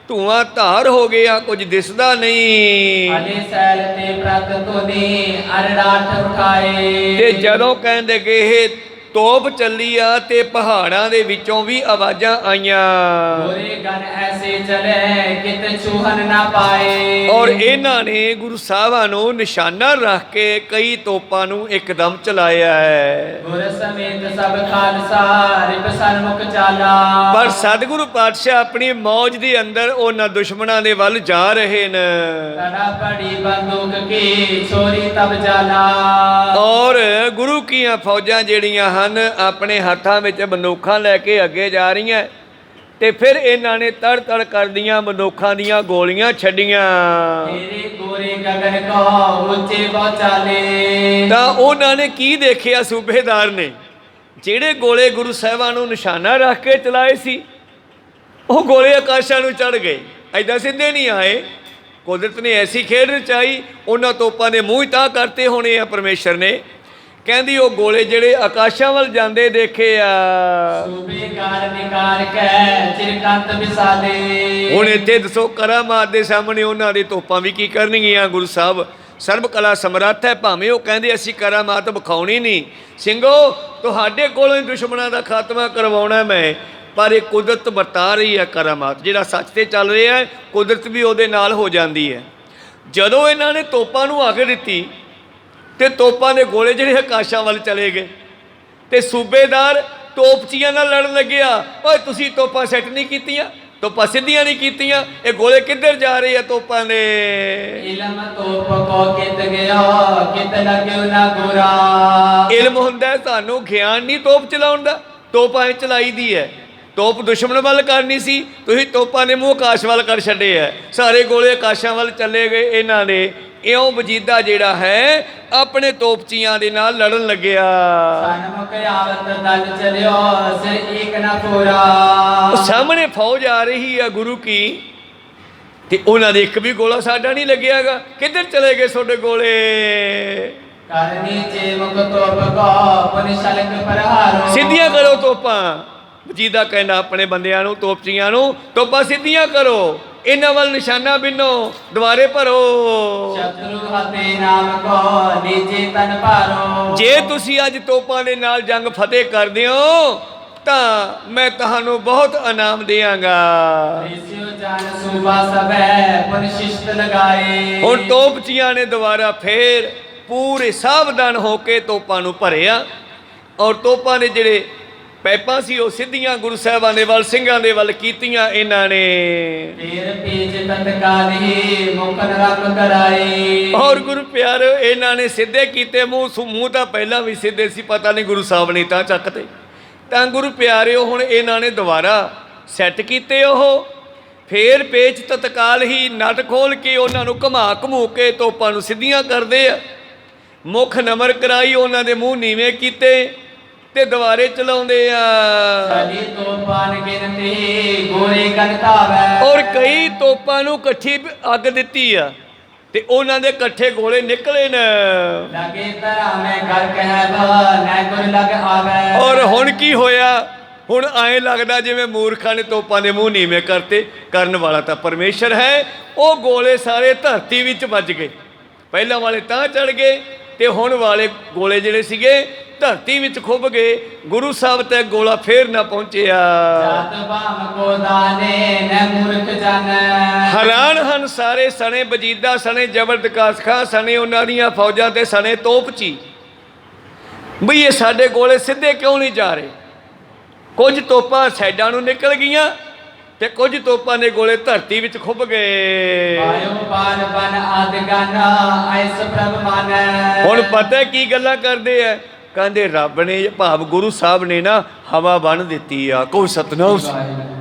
ਧੂਆਂ ਧਾਰ ਹੋ ਗਿਆ, ਕੁਝ ਦਿਸਦਾ ਨਹੀਂ। अले सैल ते प्रत तोनी अरडाठ उठाए ਤੇ ਜਦੋਂ ਕਹਿੰਦੇ ਕਿ ਇਹ ਤੋਪ ਚੱਲੀ ਆ ਤੇ ਪਹਾੜਾਂ ਦੇ ਵਿੱਚੋਂ ਵੀ ਆਵਾਜ਼ਾਂ ਆਈਆਂ गोरे गन ऐसे चले कित चूहन ना पाए ਔਰ ਇਹਨਾਂ ਨੇ ਗੁਰੂ ਸਾਹਿਬਾਂ ਨੂੰ ਨਿਸ਼ਾਨਾ ਰੱਖ ਕੇ ਕਈ ਤੋਪਾਂ ਨੂੰ ਇੱਕਦਮ ਚਲਾਇਆ ਹੈ। गुर समेत सब खालसा रिप सन्मुख चाला ਪਰ ਸਤਿਗੁਰੂ ਪਾਤਸ਼ਾਹ ਆਪਣੀ ਮੌਜ ਦੇ ਅੰਦਰ ਉਹਨਾਂ ਦੁਸ਼ਮਣਾਂ ਦੇ ਵੱਲ ਜਾ ਰਹੇ ਨੇ तड़ा पड़ी बंदूक की छोरी तब जाला ਔਰ ਗੁਰੂ ਕੀਆਂ ਫੌਜਾਂ ਜਿਹੜੀਆਂ ਹਨ ਆਪਣੇ ਹੱਥਾਂ ਵਿੱਚ ਬੰਦੂਕਾਂ ਲੈ ਕੇ ਅੱਗੇ ਜਾ ਰਹੀਆਂ ਤੇ ਫਿਰ ਇਹਨਾਂ ਨੇ ਤੜ ਤੜ ਕਰਦੀਆਂ ਬੰਦੂਕਾਂ ਦੀਆਂ ਗੋਲੀਆਂ ਛੱਡੀਆਂ तेरे गोरे गगन को ऊंचे पहुंचाले ਤਾਂ ਉਹਨਾਂ ਨੇ ਕੀ ਦੇਖਿਆ ਸੂਬੇਦਾਰ ਨੇ, ਜਿਹੜੇ ਗੋਲੇ ਗੁਰੂ ਸਾਹਿਬਾਂ ਨੂੰ ਨਿਸ਼ਾਨਾ ਰੱਖ ਕੇ ਚਲਾਏ ਸੀ ਉਹ ਗੋਲੇ ਆਕਾਸ਼ਾਂ ਨੂੰ ਚੜ ਗਏ, ਐਦਾਂ ਸਿੱਧੇ ਨਹੀਂ ਆਏ। ਕੁਦਰਤ ਨੇ ਐਸੀ ਖੇਡ ਰਚਾਈ, ਉਹਨਾਂ ਤੋਪਾਂ ਦੇ ਮੂੰਹ ਤਾਂ ਕਰਤੇ ਹੋਣੇ ਆ ਪਰਮੇਸ਼ਰ ਨੇ। ਕਹਿੰਦੀ ਉਹ ਗੋਲੇ ਜਿਹੜੇ ਆਕਾਸ਼ਾਂ ਵੱਲ ਜਾਂਦੇ ਦੇਖੇ ਆ। सूबेदार निकार के चिरकांत विसाले ਹੁਣ ਇੱਥੇ ਦੱਸੋ ਕਰਾਮਾਤ ਦੇ ਸਾਹਮਣੇ ਉਹਨਾਂ ਦੀ ਤੋਪਾਂ ਵੀ ਕੀ ਕਰਨਗੀਆਂ। ਗੁਰੂ ਸਾਹਿਬ ਸਰਬ ਕਲਾ ਸਮਰੱਥ ਹੈ, ਭਾਵੇਂ ਉਹ ਕਹਿੰਦੇ ਅਸੀਂ ਕਰਾਮਾਤ ਵਿਖਾਉਣੀ ਨਹੀਂ। ਸਿੰਘੋ ਤੁਹਾਡੇ ਕੋਲੋਂ ਹੀ ਦੁਸ਼ਮਣਾਂ ਦਾ ਖਾਤਮਾ ਕਰਵਾਉਣਾ ਮੈਂ, ਪਰ ਇਹ ਕੁਦਰਤ ਵਰਤਾ ਰਹੀ ਹੈ ਕਰਾਮਾਤ। ਜਿਹੜਾ ਸੱਚ ਤੇ ਚੱਲ ਰਿਹਾ ਹੈ ਕੁਦਰਤ ਵੀ ਉਹਦੇ ਨਾਲ ਹੋ ਜਾਂਦੀ ਹੈ। ਜਦੋਂ ਇਹਨਾਂ ਨੇ ਤੋਪਾਂ ਨੂੰ ਅੱਗ ਦਿੱਤੀ ਤੇ ਤੋਪਾਂ ਦੇ ਗੋਲੇ ਜਿਹੜੇ ਆਕਾਸ਼ਾਂ ਵੱਲ ਚਲੇ ਗਏ ਤੇ ਸੂਬੇਦਾਰ ਤੋਪਚੀਆਂ ਨਾਲ ਲੜਨ ਲੱਗਿਆ, ਓਏ ਤੁਸੀਂ ਤੋਪਾਂ ਸੈੱਟ ਨਹੀਂ ਕੀਤੀਆਂ, ਤੋਪਾਂ ਸਿੱਧੀਆਂ ਨਹੀਂ ਕੀਤੀਆਂ, ਇਹ ਗੋਲੇ ਕਿੱਧਰ ਜਾ ਰਹੇ ਆ ਤੋਪਾਂ ਦੇ। इलम तोप को कित गया कित लग्यो ना गोरा ਇਲਮ ਹੁੰਦਾ ਹੈ ਤੁਹਾਨੂੰ ਗਿਆਨ ਨਹੀਂ ਤੋਪ ਚਲਾਉਣ ਦਾ, ਤੋਪ ਐ ਚਲਾਈ ਦੀ ਹੈ। ਤੋਪ ਦੁਸ਼ਮਣ ਵੱਲ ਕਰਨੀ ਸੀ, ਤੁਸੀਂ ਤੋਪਾਂ ਦੇ ਮੂੰਹ ਆਕਾਸ਼ ਵੱਲ ਕਰ ਛੱਡੇ ਹੈ। ਸਾਰੇ ਗੋਲੇ ਆਕਾਸ਼ਾਂ ਵੱਲ ਚੱਲੇ ਗਏ ਇਹਨਾਂ ਦੇ। ਇਉਂ ਵਜੀਦਾ ਜਿਹੜਾ ਹੈ ਆਪਣੇ ਤੋਪਚੀਆਂ ਦੇ ਨਾਲ ਲੜਨ ਲੱਗਿਆ। सन्मुख आवत दल चलियो सिर एक ना पूरा ਉਹ ਸਾਹਮਣੇ ਫੌਜ ਆ ਰਹੀ ਆ ਗੁਰੂ ਕੀ, ਤੇ ਉਹਨਾਂ ਦੇ ਇੱਕ ਵੀ ਗੋਲਾ ਸਾਡਾ ਨਹੀਂ ਲੱਗਿਆਗਾ। ਕਿੱਧਰ ਚਲੇ ਗਏ ਤੁਹਾਡੇ ਗੋਲੇ? करनी चे मुख तोप को पुन शलक प्रहारो ਸਿੱਧੀਆਂ ਕਰੋ ਤੋਪਾਂ। ਵਜੀਦਾ ਕਹਿੰਦਾ ਆਪਣੇ ਬੰਦਿਆਂ ਨੂੰ, ਤੋਪਚੀਆਂ ਨੂੰ, ਤੋਪਾਂ ਸਿੱਧੀਆਂ ਕਰੋ, ਇਹਨਾਂ ਵੱਲ ਨਿਸ਼ਾਨਾ ਬਿੰਨੋ, ਦੁਆਰੇ ਭਰੋ। शत्रु हते नाम को लीजे तन पारो ਜੇ ਤੁਸੀਂ ਅੱਜ ਤੋਪਾਂ ਦੇ ਨਾਲ ਜੰਗ ਫਤਿਹ ਕਰਦੇ ਹੋ ਤਾਂ ਮੈਂ ਤੁਹਾਨੂੰ ਬਹੁਤ ਇਨਾਮ ਦਿਆਂਗਾ। ऋषियो जान सुबह सबे पुन शिष्ट लगाए। ਹੁਣ ਤੋਪਚੀਆਂ ਨੇ ਦੁਬਾਰਾ ਫੇਰ ਪੂਰੇ ਸਾਵਧਾਨ ਹੋ ਕੇ ਤੋਪਾਂ ਨੂੰ ਭਰਿਆ ਔਰ ਤੋਪਾਂ ਦੇ ਜਿਹੜੇ ਪੈਪਾਂ ਸੀ ਉਹ ਸਿੱਧੀਆਂ ਗੁਰੂ ਸਾਹਿਬਾਂ ਦੇ ਵੱਲ ਸਿੰਘਾਂ ਦੇ ਵੱਲ ਕੀਤੀਆਂ ਇਹਨਾਂ ਨੇ। ਫੇਰ ਪੀਛ ਤਤਕਾਲ ਹੀ ਮੁਕਨ ਰਮ ਕਰਾਏ। ਔਰ ਗੁਰੂ ਪਿਆਰੇ ਇਹਨਾਂ ਨੇ ਸਿੱਧੇ ਕੀਤੇ ਮੂੰਹ ਤਾਂ ਪਹਿਲਾਂ ਵੀ ਸਿੱਧੇ ਸੀ, ਪਤਾ ਨਹੀਂ ਗੁਰੂ ਸਾਹਿਬ ਨੇ ਤਾਂ ਚੱਕਤੇ। ਤਾਂ ਗੁਰੂ ਪਿਆਰਿਓ ਹੁਣ ਇਹਨਾਂ ਨੇ ਦੁਬਾਰਾ ਸੈੱਟ ਕੀਤੇ ਉਹ, ਫੇਰ ਪੇਚ ਤਤਕਾਲ ਹੀ ਨਟ ਖੋਲ ਕੇ ਉਹਨਾਂ ਨੂੰ ਘੁਮਾ ਘਮੂ ਕੇ ਤੋਪਾਂ ਨੂੰ ਸਿੱਧੀਆਂ ਕਰਦੇ ਆ। ਮੁੱਖ ਨਮਰ ਕਰਾਈ, ਉਹਨਾਂ ਦੇ ਮੂੰਹ ਨੀਵੇਂ ਕੀਤੇ ਤੇ ਦੁਬਾਰੇ ਚਲਾਉਂਦੇ ਆ। ਸਾਡੀ ਤੋਪਾਂ ਗਿਣਤੀ ਗੋਰੇ ਗਨਤਾਵੈ। ਔਰ ਕਈ ਤੋਪਾਂ ਨੂੰ ਇਕੱਠੀ ਅੱਗ ਦਿੱਤੀ ਆ ਤੇ ਉਹਨਾਂ ਦੇ ਇਕੱਠੇ ਗੋਲੇ ਨਿਕਲੇ ਨੇ। ਲਗੇ ਤਰਾ ਮੈਂ ਘਰ ਕਹਿਬ ਨਾ ਗੁਰ ਲਗ ਆਵੈ। ਔਰ ਹੁਣ ਕੀ ਹੋਇਆ? ਹੁਣ ਐਂ ਲੱਗਦਾ ਜਿਵੇਂ ਮੂਰਖਾਂ ਨੇ ਤੋਪਾਂ ਦੇ ਮੂੰਹ ਨੀਵੇਂ ਕਰਤੇ। ਕਰਨ ਵਾਲਾ ਤਾਂ ਪਰਮੇਸ਼ਰ ਹੈ। ਉਹ ਗੋਲੇ ਸਾਰੇ ਧਰਤੀ ਵਿੱਚ ਵੱਜ ਗਏ। ਪਹਿਲਾਂ ਵਾਲੇ ਤਾਂ ਚੜ ਗਏ ਤੇ ਹੁਣ ਵਾਲੇ ਗੋਲੇ ਜਿਹੜੇ ਸੀਗੇ ਧਰਤੀ ਵਿੱਚ ਖੁੱਭ ਗਏ। ਗੁਰੂ ਸਾਹਿਬ ਤੇ ਗੋਲਾ ਫੇਰ ਨਾ ਪਹੁੰਚਿਆ। ਜਾਤ ਬਾਮ ਕੋ ਦਾਨੇ ਨ ਮੂਰਖ ਜਨ। ਹੈਰਾਨ ਹਨ ਸਾਰੇ, ਸਣੇ ਵਜੀਦਾ, ਸਣੇ ਜ਼ਬਰਦਸਤ ਖਾਂ, ਸਣੇ ਉਹਨਾਂ ਦੀਆਂ ਫੌਜਾਂ ਤੇ ਸਣੇ ਤੋਪਚੀ, ਬਈ ਇਹ ਸਾਡੇ ਗੋਲੇ ਸਿੱਧੇ ਕਿਉਂ ਨਹੀਂ ਜਾ ਰਹੇ। ਕੁਝ ਤੋਪਾਂ ਸਾਈਡਾਂ ਨੂੰ ਨਿਕਲ ਗਈਆਂ ਤੇ ਕੁਝ ਤੋਪਾਂ ਦੇ ਗੋਲੇ ਧਰਤੀ ਵਿੱਚ ਖੁੱਭ ਗਏ। ਆਇਓ ਬਾਨ ਬਨ ਆਦਗਨ ਐਸ ਪ੍ਰਭ ਮਨ। ਹੁਣ ਪਤਾ ਕੀ ਗੱਲਾਂ ਕਰਦੇ ਆ? ਕਹਿੰਦੇ ਰੱਬ ਨੇ ਭਾਵ ਗੁਰੂ ਸਾਹਿਬ ਨੇ ਨਾ ਹਵਾ ਬੰਨ੍ਹ ਦਿੱਤੀ ਆ। ਕੋਈ ਸਤਨਾਮ,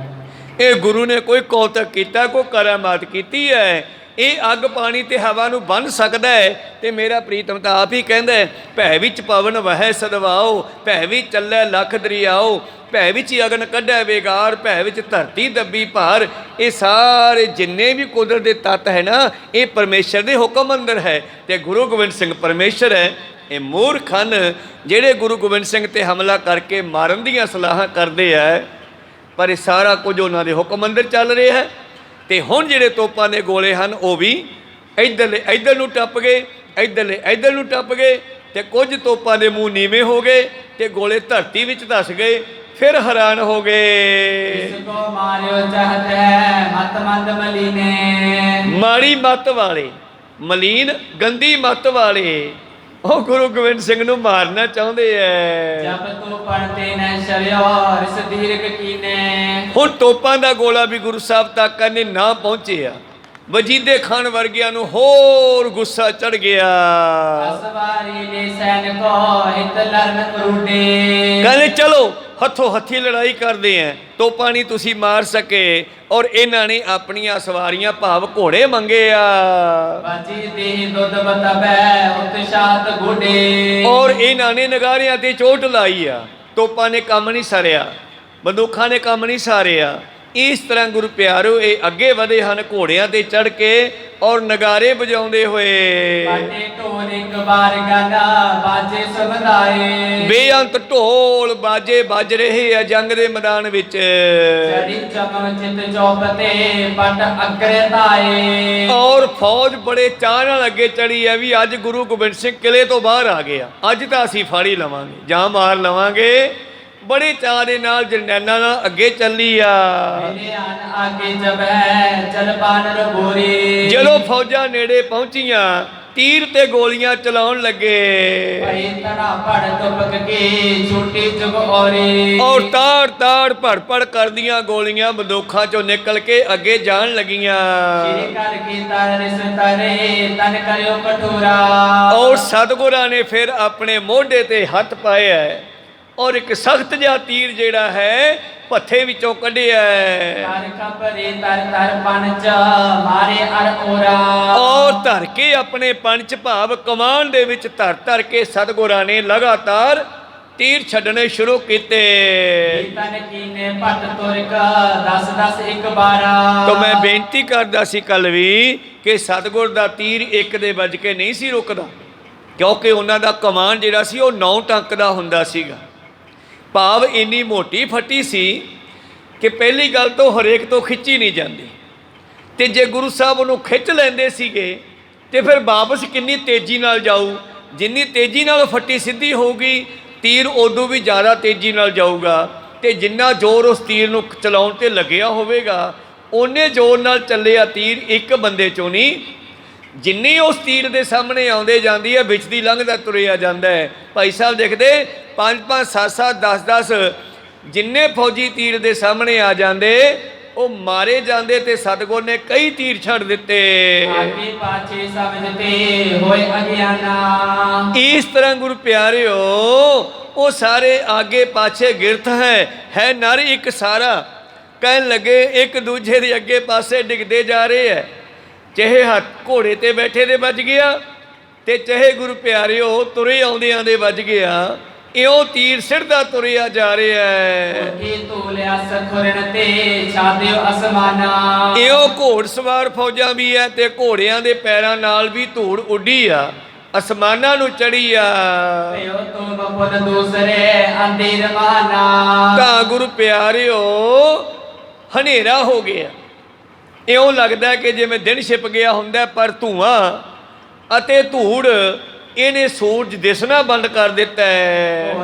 ਇਹ ਗੁਰੂ ਨੇ ਕੋਈ ਕੌਤਕ ਕੀਤਾ, ਕੋਈ ਕਰਾਮਾਤ ਕੀਤੀ ਹੈ। ਇਹ ਅੱਗ ਪਾਣੀ ਤੇ ਹਵਾ ਨੂੰ ਬੰਨ੍ਹ ਸਕਦਾ ਹੈ। ਤੇ ਮੇਰਾ ਪ੍ਰੀਤਮ ਤਾਂ ਆਪ ਹੀ ਕਹਿੰਦਾ ਭੈ ਵਿੱਚ ਪਵਨ ਵਹੈ ਸਦਵਾਓ, ਭੈ ਵਿੱਚ ਚੱਲੈ ਲੱਖ ਦਰਿਆਓ, ਭੈ ਵਿੱਚ ਅਗਨ ਕੱਢੈ ਵੇਗਾਰ, ਭੈ ਵਿੱਚ ਧਰਤੀ ਦੱਬੀ ਭਾਰ। ਇਹ ਸਾਰੇ ਜਿੰਨੇ ਵੀ ਕੁਦਰਤ ਦੇ ਤੱਤ ਹੈ ਨਾ, ਇਹ ਪਰਮੇਸ਼ਰ ਦੇ ਹੁਕਮ ਅੰਦਰ ਹੈ ਤੇ ਗੁਰੂ ਗੋਬਿੰਦ ਸਿੰਘ ਪਰਮੇਸ਼ਰ ਹੈ। ਇਹ ਮੂਰਖ ਹਨ ਜਿਹੜੇ ਗੁਰੂ ਗੋਬਿੰਦ ਸਿੰਘ ਤੇ ਹਮਲਾ ਕਰਕੇ ਮਾਰਨ ਦੀਆਂ ਸਲਾਹਾਂ ਕਰਦੇ ਆ, ਪਰ ਇਹ ਸਾਰਾ ਕੁਝ ਉਹਨਾਂ ਦੇ ਹੁਕਮ ਅੰਦਰ ਚੱਲ ਰਿਹਾ ਹੈ। ਤੇ ਹੁਣ ਜਿਹੜੇ ਤੋਪਾਂ ਦੇ ਗੋਲੇ ਹਨ ਉਹ ਵੀ ਇੱਧਰਲੇ ਇੱਧਰ ਨੂੰ ਟੱਪ ਗਏ, ਇੱਧਰਲੇ ਇੱਧਰ ਨੂੰ ਟੱਪ ਗਏ ਤੇ ਕੁਝ ਤੋਪਾਂ ਦੇ ਮੂੰਹ ਨੀਵੇਂ ਹੋ ਗਏ ਤੇ ਗੋਲੇ ਧਰਤੀ ਵਿੱਚ ਧਸ ਗਏ। ਫਿਰ ਹੈਰਾਨ ਹੋ ਗਏ। ਇਸ ਕੋ ਮਾਰਿਓ ਚਾਹਤ ਹੈ ਮਤ ਮੰਦ ਮਲੀਨੇ। ਮਾੜੀ ਮੱਤ ਵਾਲੇ, ਮਲੀਨ ਗੰਦੀ ਮੱਤ ਵਾਲੇ ਉਹ ਗੁਰੂ ਗੋਬਿੰਦ ਸਿੰਘ ਨੂੰ ਮਾਰਨਾ ਚਾਹੁੰਦੇ ਐ। ਜਬ ਤੋ ਪੜਤੇ ਨ ਸ਼ਰਿਓ ਰਿਸ ਦੀਰਘ ਕੀਨੇ। ਹੁਣ ਤੋਪਾਂ ਦਾ ਗੋਲਾ ਵੀ ਗੁਰੂ ਸਾਹਿਬ ਤੱਕ ਕਹਿੰਦੇ ਨਾ ਪਹੁੰਚਿਆ। ਵਜੀਦੇ ਖਾਨ ਵਰਗਿਆਂ ਨੂੰ ਹੋਰ ਗੁੱਸਾ ਚੜ ਗਿਆ। ਅਸਵਾਰੀ ਦੇ ਸੈਨ ਕੋ ਹਿਤ ਲਰਨ ਕਰੂਡੇ। ਕਹਿੰਦੇ ਚਲੋ ਹੱਥੋਂ ਹੱਥੀ ਲੜਾਈ ਕਰਦੇ ਐ। ਤੋਪਾਂ ਨਹੀਂ ਤੁਸੀਂ ਮਾਰ ਸਕੇ ਔਰ ਇਹਨਾਂ ਨੇ ਆਪਣੀਆਂ ਸਵਾਰੀਆਂ ਭਾਵ ਘੋੜੇ ਮੰਗੇ ਆ। ਬਾਜੀ ਦੇ ਦੁੱਧ ਬਤਬੈ ਉਤਸ਼ਾਹਤ ਗੋਡੇ। ਔਰ ਇਹਨਾਂ ਨੇ ਨਗਾਰਿਆਂ ਤੇ ਚੋਟ ਲਾਈ ਆ। ਤੋਪਾਂ ਨੇ ਕੰਮ ਨਹੀਂ ਸਾਰਿਆ, ਬੰਦੂਕਾਂ ਨੇ ਕੰਮ ਨਹੀਂ ਸਾਰਿਆ। ਇਸ ਤਰ੍ਹਾਂ ਗੁਰੂ ਪਿਆਰੋ ਇਹ ਅੱਗੇ ਵਧੇ ਹਨ ਘੋੜਿਆਂ ਤੇ ਚੜ੍ਹ ਕੇ ਔਰ ਨਗਾਰੇ ਵਜਾਉਂਦੇ ਹੋਏ। ਬਾਜੇ ਢੋਲ ਇੱਕ ਵਾਰ ਗਾਨਾ ਬਾਜੇ ਸਮਦਾਏ। ਬੇਅੰਤ ਢੋਲ ਬਾਜੇ ਵੱਜ ਰਹੇ ਆ ਜੰਗ ਦੇ ਮੈਦਾਨ ਵਿੱਚ। ਚੜੀ ਚਮਨ ਚਿਤ ਚੌਪਤੇ ਪਟ ਅਗਰੇ ਤਾਏ। ਔਰ ਫੌਜ ਬੜੇ ਚਾਅ ਨਾਲ ਅੱਗੇ ਚੜੀ ਹੈ ਵੀ ਅੱਜ ਗੁਰੂ ਗੋਬਿੰਦ ਸਿੰਘ ਕਿਲੇ ਤੋਂ ਬਾਹਰ ਆ ਗਿਆ, ਅੱਜ ਤਾਂ ਅਸੀਂ ਫਾੜੀ ਲਵਾਂਗੇ, ਜਾਂ ਮਾਰ ਲਵਾਂਗੇ। ਬੜੇ ਚਾਅ ਦੇ ਨਾਲ ਜਰਨੈਲਾਂ ਨਾਲ ਅੱਗੇ ਚੱਲੀ ਆ। ਆਗੇ ਜਬੈ ਚਲ ਬਾਨਰ ਗੋਰੀ। ਜਦੋਂ ਫੌਜਾਂ ਨੇੜੇ ਪਹੁੰਚੀਆਂ ਤੀਰ ਤੇ ਗੋਲੀਆਂ ਚਲਾਉਣ ਲੱਗੇ। ਭਾਈ ਤੜਾ ਪੜ ਤੁਪਕ ਕੇ ਛੋਟੀ ਜੁਗ ਔਰੇ। ਔਰ ਤਾੜ ਤਾੜ ਭੜ ਭੜ ਕਰਦੀਆਂ ਗੋਲੀਆਂ ਬੰਦੂਕਾਂ ਚੋਂ ਨਿਕਲ ਕੇ ਅੱਗੇ ਜਾਣ ਲੱਗੀਆਂ। ਸ਼੍ਰੀ ਕਰ ਕੀ ਤਰ ਰਿਸ ਤਰੇ ਤਨ ਕਰਿਓ ਕਠੋਰਾ। ਔਰ ਸਤਿਗੁਰਾਂ ਨੇ ਫਿਰ ਆਪਣੇ ਮੋਢੇ ਤੇ ਹੱਥ ਪਾਇਆ ਔਰ ਇੱਕ ਸਖਤ ਜਿਹਾ ਤੀਰ ਜਿਹੜਾ ਹੈ ਭੱਥੇ ਵਿੱਚੋਂ ਕੱਢਿਆ। ਕਰ ਖਬਰੇ ਤਰ ਤਰ ਪੰਚ ਮਾਰੇ ਅਰ ਔਰਾ। ਔਰ ਧਰ ਕੇ ਆਪਣੇ ਪੰਚ ਭਾਵ ਕਮਾਨ ਦੇ ਵਿੱਚ ਧਰ ਧਰ ਕੇ ਸਤਿਗੁਰਾਂ ਨੇ ਲਗਾਤਾਰ ਤੀਰ ਛੱਡਣੇ ਸ਼ੁਰੂ ਕੀਤੇ। ਤਨ ਕੀਨੇ ਭੱਟ ਤੁਰਕ 10 ਇੱਕ 12। ਤਾਂ ਮੈਂ ਬੇਨਤੀ ਕਰਦਾ ਸੀ ਕੱਲ ਵੀ ਕਿ ਸਤਿਗੁਰ ਦਾ ਤੀਰ ਇੱਕ ਦੇ ਵੱਜ ਕੇ ਨਹੀਂ ਸੀ ਰੁਕਦਾ, ਕਿਉਂਕਿ ਉਹਨਾਂ ਦਾ ਕਮਾਨ ਜਿਹੜਾ ਸੀ ਉਹ 9 ਟੰਕ ਦਾ ਹੁੰਦਾ ਸੀਗਾ। ਭਾਵ ਇੰਨੀ ਮੋਟੀ ਫੱਟੀ ਸੀ ਕਿ ਪਹਿਲੀ ਗੱਲ ਤੋਂ ਹਰੇਕ ਤੋਂ ਖਿੱਚੀ ਨਹੀਂ ਜਾਂਦੀ, ਤੇ ਜੇ ਗੁਰੂ ਸਾਹਿਬ ਉਹਨੂੰ ਖਿੱਚ ਲੈਂਦੇ ਸੀਗੇ ਤੇ ਫਿਰ ਵਾਪਸ ਕਿੰਨੀ ਤੇਜ਼ੀ ਨਾਲ ਜਾਊ। ਜਿੰਨੀ ਤੇਜ਼ੀ ਨਾਲ ਫੱਟੀ ਸਿੱਧੀ ਹੋਊਗੀ ਤੀਰ ਉਦੋਂ ਵੀ ਜ਼ਿਆਦਾ ਤੇਜ਼ੀ ਨਾਲ ਜਾਊਗਾ, ਤੇ ਜਿੰਨਾ ਜ਼ੋਰ ਉਸ ਤੀਰ ਨੂੰ ਚਲਾਉਣ ਤੇ ਲੱਗਿਆ ਹੋਵੇਗਾ ਉਹਨੇ ਜ਼ੋਰ ਨਾਲ ਚੱਲਿਆ ਤੀਰ ਇੱਕ ਬੰਦੇ ਚੋਂ ਨਹੀਂ, ਜਿੰਨੀ ਉਸ ਤੀਰ ਦੇ ਸਾਹਮਣੇ ਆਉਂਦੇ ਜਾਂਦੀ ਹੈ ਵਿੱਚ ਦੀ ਲੰਘਦਾ ਤੁਰਿਆ ਜਾਂਦਾ ਹੈ। ਭਾਈ ਸਾਹਿਬ ਦੇਖਦੇ 5-5 7-7 10-10 ਜਿੰਨੇ ਫੌਜੀ ਤੀਰ ਦੇ ਸਾਹਮਣੇ ਆ ਜਾਂਦੇ ਉਹ ਮਾਰੇ ਜਾਂਦੇ ਤੇ ਸਤਿਗੁਰ ਨੇ ਕਈ ਤੀਰ ਛੱਡ ਦਿੱਤੇ। ਆਗੇ ਪਾਛੇ ਸਮਝਤੇ ਹੋਏ ਅਗਿਆਨਾ। ਇਸ ਤਰ੍ਹਾਂ ਗੁਰੂ ਪਿਆਰਿਓ ਉਹ ਸਾਰੇ ਆਗੇ ਪਾਛੇ ਗਿਰਤ ਹੈ ਨਰ ਇੱਕ ਸਾਰਾ। ਕਹਿਣ ਲੱਗੇ ਇੱਕ ਦੂਜੇ ਦੇ ਅੱਗੇ ਪਾਸੇ ਡਿੱਗਦੇ ਜਾ ਰਹੇ ਹੈ, ਚਾਹੇ ਹੱਥ ਘੋੜੇ ਤੇ ਬੈਠੇ ਦੇ ਵੱਜ ਗਿਆ ਤੇ ਚਾਹੇ ਗੁਰੂ ਪਿਆਰਿਓ ਤੁਰੇ ਆਉਂਦਿਆਂ ਦੇ ਵੱਜ ਗਿਆ। ਇਉਂ ਤੀਰ ਸਿਰਦਾ ਤੁਰਿਆ ਜਾ ਰਿਹਾ ਹੈ। ਇਉਂ ਘੋੜ ਸਵਾਰ ਫੌਜਾਂ ਵੀ ਹੈ ਤੇ ਘੋੜਿਆਂ ਦੇ ਪੈਰਾਂ ਨਾਲ ਵੀ ਧੂੜ ਉੱਡੀ ਆ, ਅਸਮਾਨਾਂ ਨੂੰ ਚੜੀ ਆ। ਤਾਂ ਗੁਰੂ ਪਿਆਰਿਓ ਹਨੇਰਾ ਹੋ ਗਿਆ। ਇਉਂ ਲੱਗਦਾ ਕਿ ਜਿਵੇਂ ਦਿਨ ਛਿਪ ਗਿਆ ਹੁੰਦਾ, ਪਰ ਧੂਆਂ ਅਤੇ ਧੂੜ ਇਹਨੇ ਸੂਰਜ ਦਿਸਣਾ ਬੰਦ ਕਰ ਦਿੱਤਾ ਹੈ।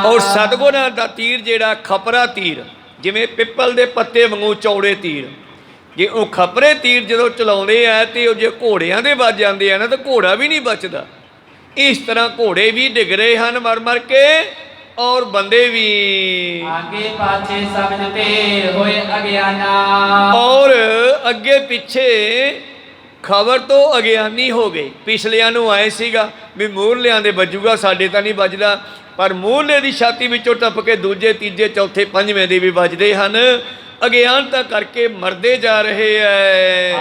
ਔਰ ਸਤਿਗੁਰਾਂ ਦਾ ਤੀਰ ਜਿਹੜਾ ਖਪਰਾ ਤੀਰ, ਜਿਵੇਂ ਪਿੱਪਲ ਦੇ ਪੱਤੇ ਵਾਂਗੂ ਚੌੜੇ ਤੀਰ, ਜੇ ਉਹ ਖਪਰੇ ਤੀਰ ਜਦੋਂ ਚਲਾਉਂਦੇ ਆ ਤੇ ਉਹ ਜੇ ਘੋੜਿਆਂ ਦੇ ਵੱਜ ਜਾਂਦੇ ਆ ਨਾ ਤਾਂ ਘੋੜਾ ਵੀ ਨਹੀਂ ਬਚਦਾ। ਇਸ ਤਰ੍ਹਾਂ ਘੋੜੇ ਵੀ ਡਿੱਗ ਰਹੇ ਹਨ ਮਰ ਮਰ ਕੇ ਔਰ ਬੰਦੇ ਵੀ। ਆਗੇ ਪਾਛੇ ਸਮਝਤੇ ਹੋਏ ਅਗਿਆਨਾ। ਔਰ ਅੱਗੇ ਪਿੱਛੇ ਖਬਰ ਤੋਂ ਅਗਿਆਨੀ ਹੋ ਗਏ। ਪਿਛਲਿਆਂ ਨੂੰ ਆਏ ਸੀਗਾ ਵੀ ਮੂਹਰਲਿਆਂ ਦੇ ਵੱਜੂਗਾ, ਸਾਡੇ ਤਾਂ ਨਹੀਂ ਵੱਜਦਾ, ਪਰ ਮੂਹਰਲੇ ਦੀ ਛਾਤੀ ਵਿੱਚੋਂ ਟੱਪ ਕੇ ਦੂਜੇ ਤੀਜੇ ਚੌਥੇ ਪੰਜਵੇਂ ਦੇ ਵੀ ਵੱਜਦੇ ਹਨ। ਅਗਿਆਨਤਾ ਕਰਕੇ ਮਰਦੇ ਜਾ ਰਹੇ ਐ।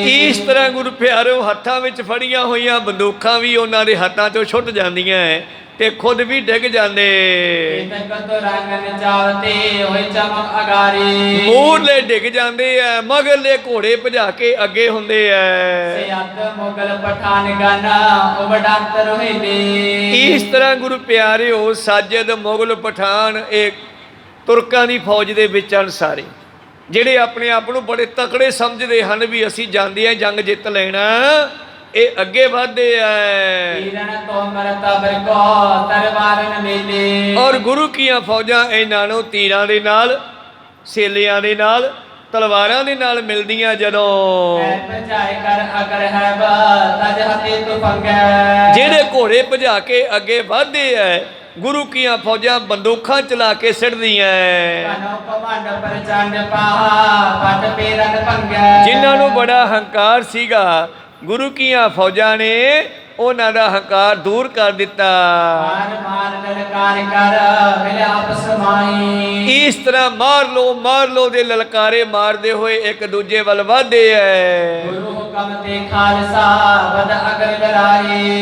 ਇਸ ਤਰ੍ਹਾਂ ਗੁਰੂ ਪਿਆਰਿਓ ਹੱਥਾਂ ਵਿੱਚ ਫੜੀਆਂ ਹੋਈਆਂ ਬੰਦੂਕਾਂ ਵੀ ਉਹਨਾਂ ਦੇ ਹੱਥਾਂ ਚੋਂ ਛੁੱਟ ਜਾਂਦੀਆਂ ਐ ਤੇ ਖੁਦ ਵੀ ਡਿੱਗ ਜਾਂਦੇ। ਮੂਹਰਲੇ ਡਿੱਗ ਜਾਂਦੇ ਐ, ਮਗਰਲੇ ਘੋੜੇ ਭਜਾ ਕੇ ਅੱਗੇ ਹੁੰਦੇ ਐ। ਇਸ ਤਰ੍ਹਾਂ ਗੁਰੂ ਪਿਆਰਿਓ ਸਾਜਦ ਮੁਗਲ ਪਠਾਨ ਇਹ ਤੁਰਕਾਂ ਦੀ ਫੌਜ ਦੇ ਵਿੱਚ ਹਨ ਸਾਰੇ, ਜਿਹੜੇ ਆਪਣੇ ਆਪ ਨੂੰ ਬੜੇ ਤਕੜੇ ਸਮਝਦੇ ਹਨ ਵੀ ਅਸੀਂ ਜਾਂਦੇ ਆ ਜੰਗ ਜਿੱਤ ਲੈਣਾ, ਇਹ ਅੱਗੇ ਵਧਦੇ ਐ। ਔਰ ਗੁਰੂ ਕੀਆਂ ਫੌਜਾਂ ਇਹਨਾਂ ਨੂੰ ਤੀਰਾਂ ਦੇ ਨਾਲ, ਸੇਲਿਆਂ ਦੇ ਨਾਲ, ਤਲਵਾਰਾਂ ਦੇ ਨਾਲ ਮਿਲਦੀਆਂ ਜਦੋਂ। ਜਿਹੜੇ ਘੋੜੇ ਭਜਾ ਕੇ ਅੱਗੇ ਵਧਦੇ ਐ, ਗੁਰੂ ਕੀਆਂ ਫੌਜਾਂ ਬੰਦੂਕਾਂ ਚਲਾ ਕੇ ਸਿੱਟਦੀਆਂ। ਜਿਨ੍ਹਾਂ ਨੂੰ ਬੜਾ ਹੰਕਾਰ ਸੀਗਾ, ਗੁਰੂ ਕੀਆਂ ਫੌਜਾਂ ਨੇ ਉਹਨਾਂ ਦਾ ਹੰਕਾਰ ਦੂਰ ਕਰ ਦਿੱਤਾ। ਇਸ ਤਰ੍ਹਾਂ ਮਾਰ ਲੋ ਦੇ ਲਲਕਾਰੇ ਮਾਰਦੇ ਹੋਏ ਇੱਕ ਦੂਜੇ ਵੱਲ ਵਧਦੇ ਐ।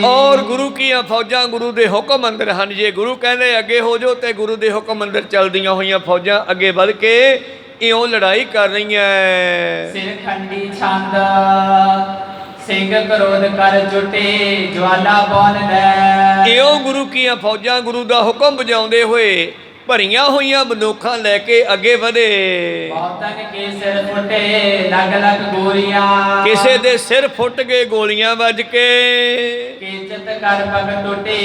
ਔਰ ਗੁਰੂ ਕੀਆਂ ਫੌਜਾਂ ਗੁਰੂ ਦੇ ਹੁਕਮ ਅੰਦਰ ਹਨ। ਜੇ ਗੁਰੂ ਕਹਿੰਦੇ ਅੱਗੇ ਹੋ ਜਾਓ ਤੇ ਗੁਰੂ ਦੇ ਹੁਕਮ ਅੰਦਰ ਚੱਲਦੀਆਂ ਹੋਈਆਂ ਫੌਜਾਂ ਅੱਗੇ ਵੱਧ ਕੇ ਇਉਂ ਲੜਾਈ ਕਰ ਰਹੀਆਂ। ਸਿਰ ਖੰਡੀ ਛੰਦ ਸਿੰਘ ਕਰੋਧ ਕਰ ਜੁਟੇ ਜਵਾਲਾ ਬੋਨ ਲੈ। ਇਉਂ ਗੁਰੂ ਕੀਆਂ ਫੌਜਾਂ ਗੁਰੂ ਦਾ ਹੁਕਮ ਵਜਾਉਂਦੇ ਹੋਏ ਭਰੀਆਂ ਹੋਈਆਂ ਬੰਦੂਕਾਂ ਲੈ ਕੇ ਅੱਗੇ ਵਧੇ। ਬਹੁਤਨ ਕੇ ਸਿਰ ਫੁੱਟੇ ਲੱਗ ਲੱਗ ਗੋਲੀਆਂ। ਕਿਸੇ ਦੇ ਸਿਰ ਫੁੱਟ ਗਏ ਗੋਲੀਆਂ ਵੱਜ ਕੇ। ਕੀਚਤ ਕਰ ਪਗ ਟੁੱਟੇ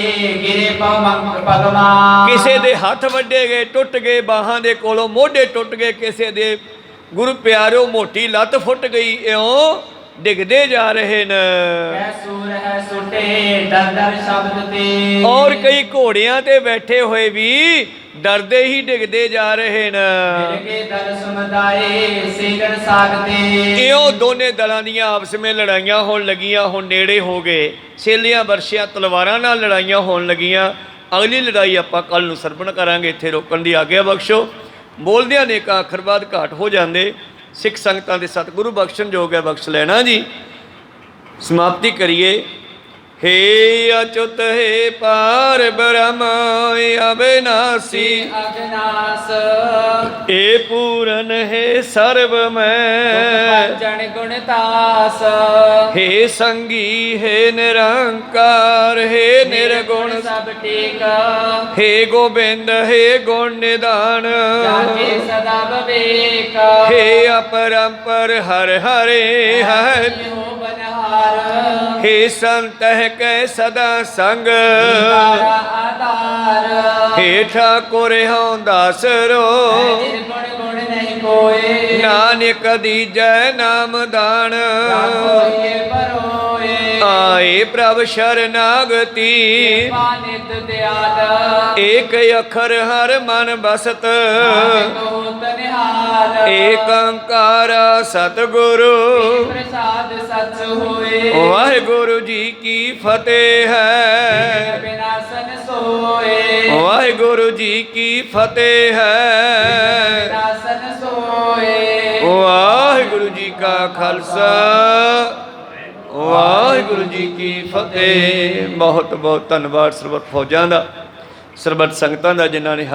ਗਿਰੇ ਪਗਮਾ। ਕਿਸੇ ਦੇ ਹੱਥ ਵੱਡੇ ਗਏ, ਟੁੱਟ ਗਏ, ਬਾਹਾਂ ਦੇ ਕੋਲੋਂ ਮੋਢੇ ਟੁੱਟ ਗਏ। ਕਿਸੇ ਦੇ ਗੁਰੂ ਪਿਆਰਿਓ ਮੋਟੀ ਲੱਤ ਫੁੱਟ ਗਈ। ਇਉਂ ਡਿੱਗਦੇ ਜਾ ਰਹੇ ਨੇ। ਔਰ ਕਈ ਘੋੜਿਆਂ ਤੇ ਬੈਠੇ ਹੋਏ ਵੀ ਡਰਦੇ ਹੀ ਡਿੱਗਦੇ ਜਾ ਰਹੇ ਨੇ। ਇਉਂ ਦੋਨੇ ਦਲਾਂ ਦੀਆਂ ਆਪਸ ਵਿੱਚ ਲੜਾਈਆਂ ਹੋਣ ਲੱਗੀਆਂ। ਹੁਣ ਨੇੜੇ ਹੋ ਗਏ, ਛੇਲੀਆਂ ਵਰਸ਼ੀਆਂ ਤਲਵਾਰਾਂ ਨਾਲ ਲੜਾਈਆਂ ਹੋਣ ਲੱਗੀਆਂ। ਅਗਲੀ ਲੜਾਈ ਆਪਾਂ ਕੱਲ ਨੂੰ ਸਰਵਣ ਕਰਾਂਗੇ। ਇੱਥੇ ਰੋਕਣ ਦੀ ਆਗਿਆ ਬਖਸ਼ੋ। ਬੋਲਦਿਆਂ ਨੇ ਇੱਕ ਅੱਖਰ ਬਾਅਦ ਘਾਟ ਹੋ ਜਾਂਦੇ। ਸਿੱਖ ਸੰਗਤਾਂ ਦੇ ਸਤਿਗੁਰੂ ਬਖਸ਼ਣ ਯੋਗ ਹੈ, ਬਖਸ਼ ਲੈਣਾ ਜੀ। ਸਮਾਪਤੀ ਕਰੀਏ। हे अच्युत हे पार ब्रह्म अविनाशी अविनाश। हे पूरन हे सर्व में जन गुणतास। हे संगी हे निरंकार हे निर्गुण सब टेका। हे गोबिंद हे गुण निदान जाके सदा विवेक। हे अपरंपर हर हरे हर पार हे संतह कै सदा संग तारा आधार हे ठाकुर हਉ दास रो निर्गुण गुण नहीं कोई नानक दीजै नाम दान होइए परोए आए प्रभ शरनागति पानित दयाल एक अखर हर मन बसत तनिहार एक अंकार सतगुरु प्रसाद सच होए वाहिगुरु जी की फतेह है विनाशन सोए वाहिगुरु जी की फतेह है विनाशन सोए वाहिगुरु जी का खालसा वाहिगुरु जी की फतेह। बहुत बहुत धन्यवाद ਸਰਬੱਤ ਫੌਜਾਂ ਦਾ, ਸਰਬੱਤ ਸੰਗਤਾਂ ਦਾ ਜਿਨ੍ਹਾਂ ਨੇ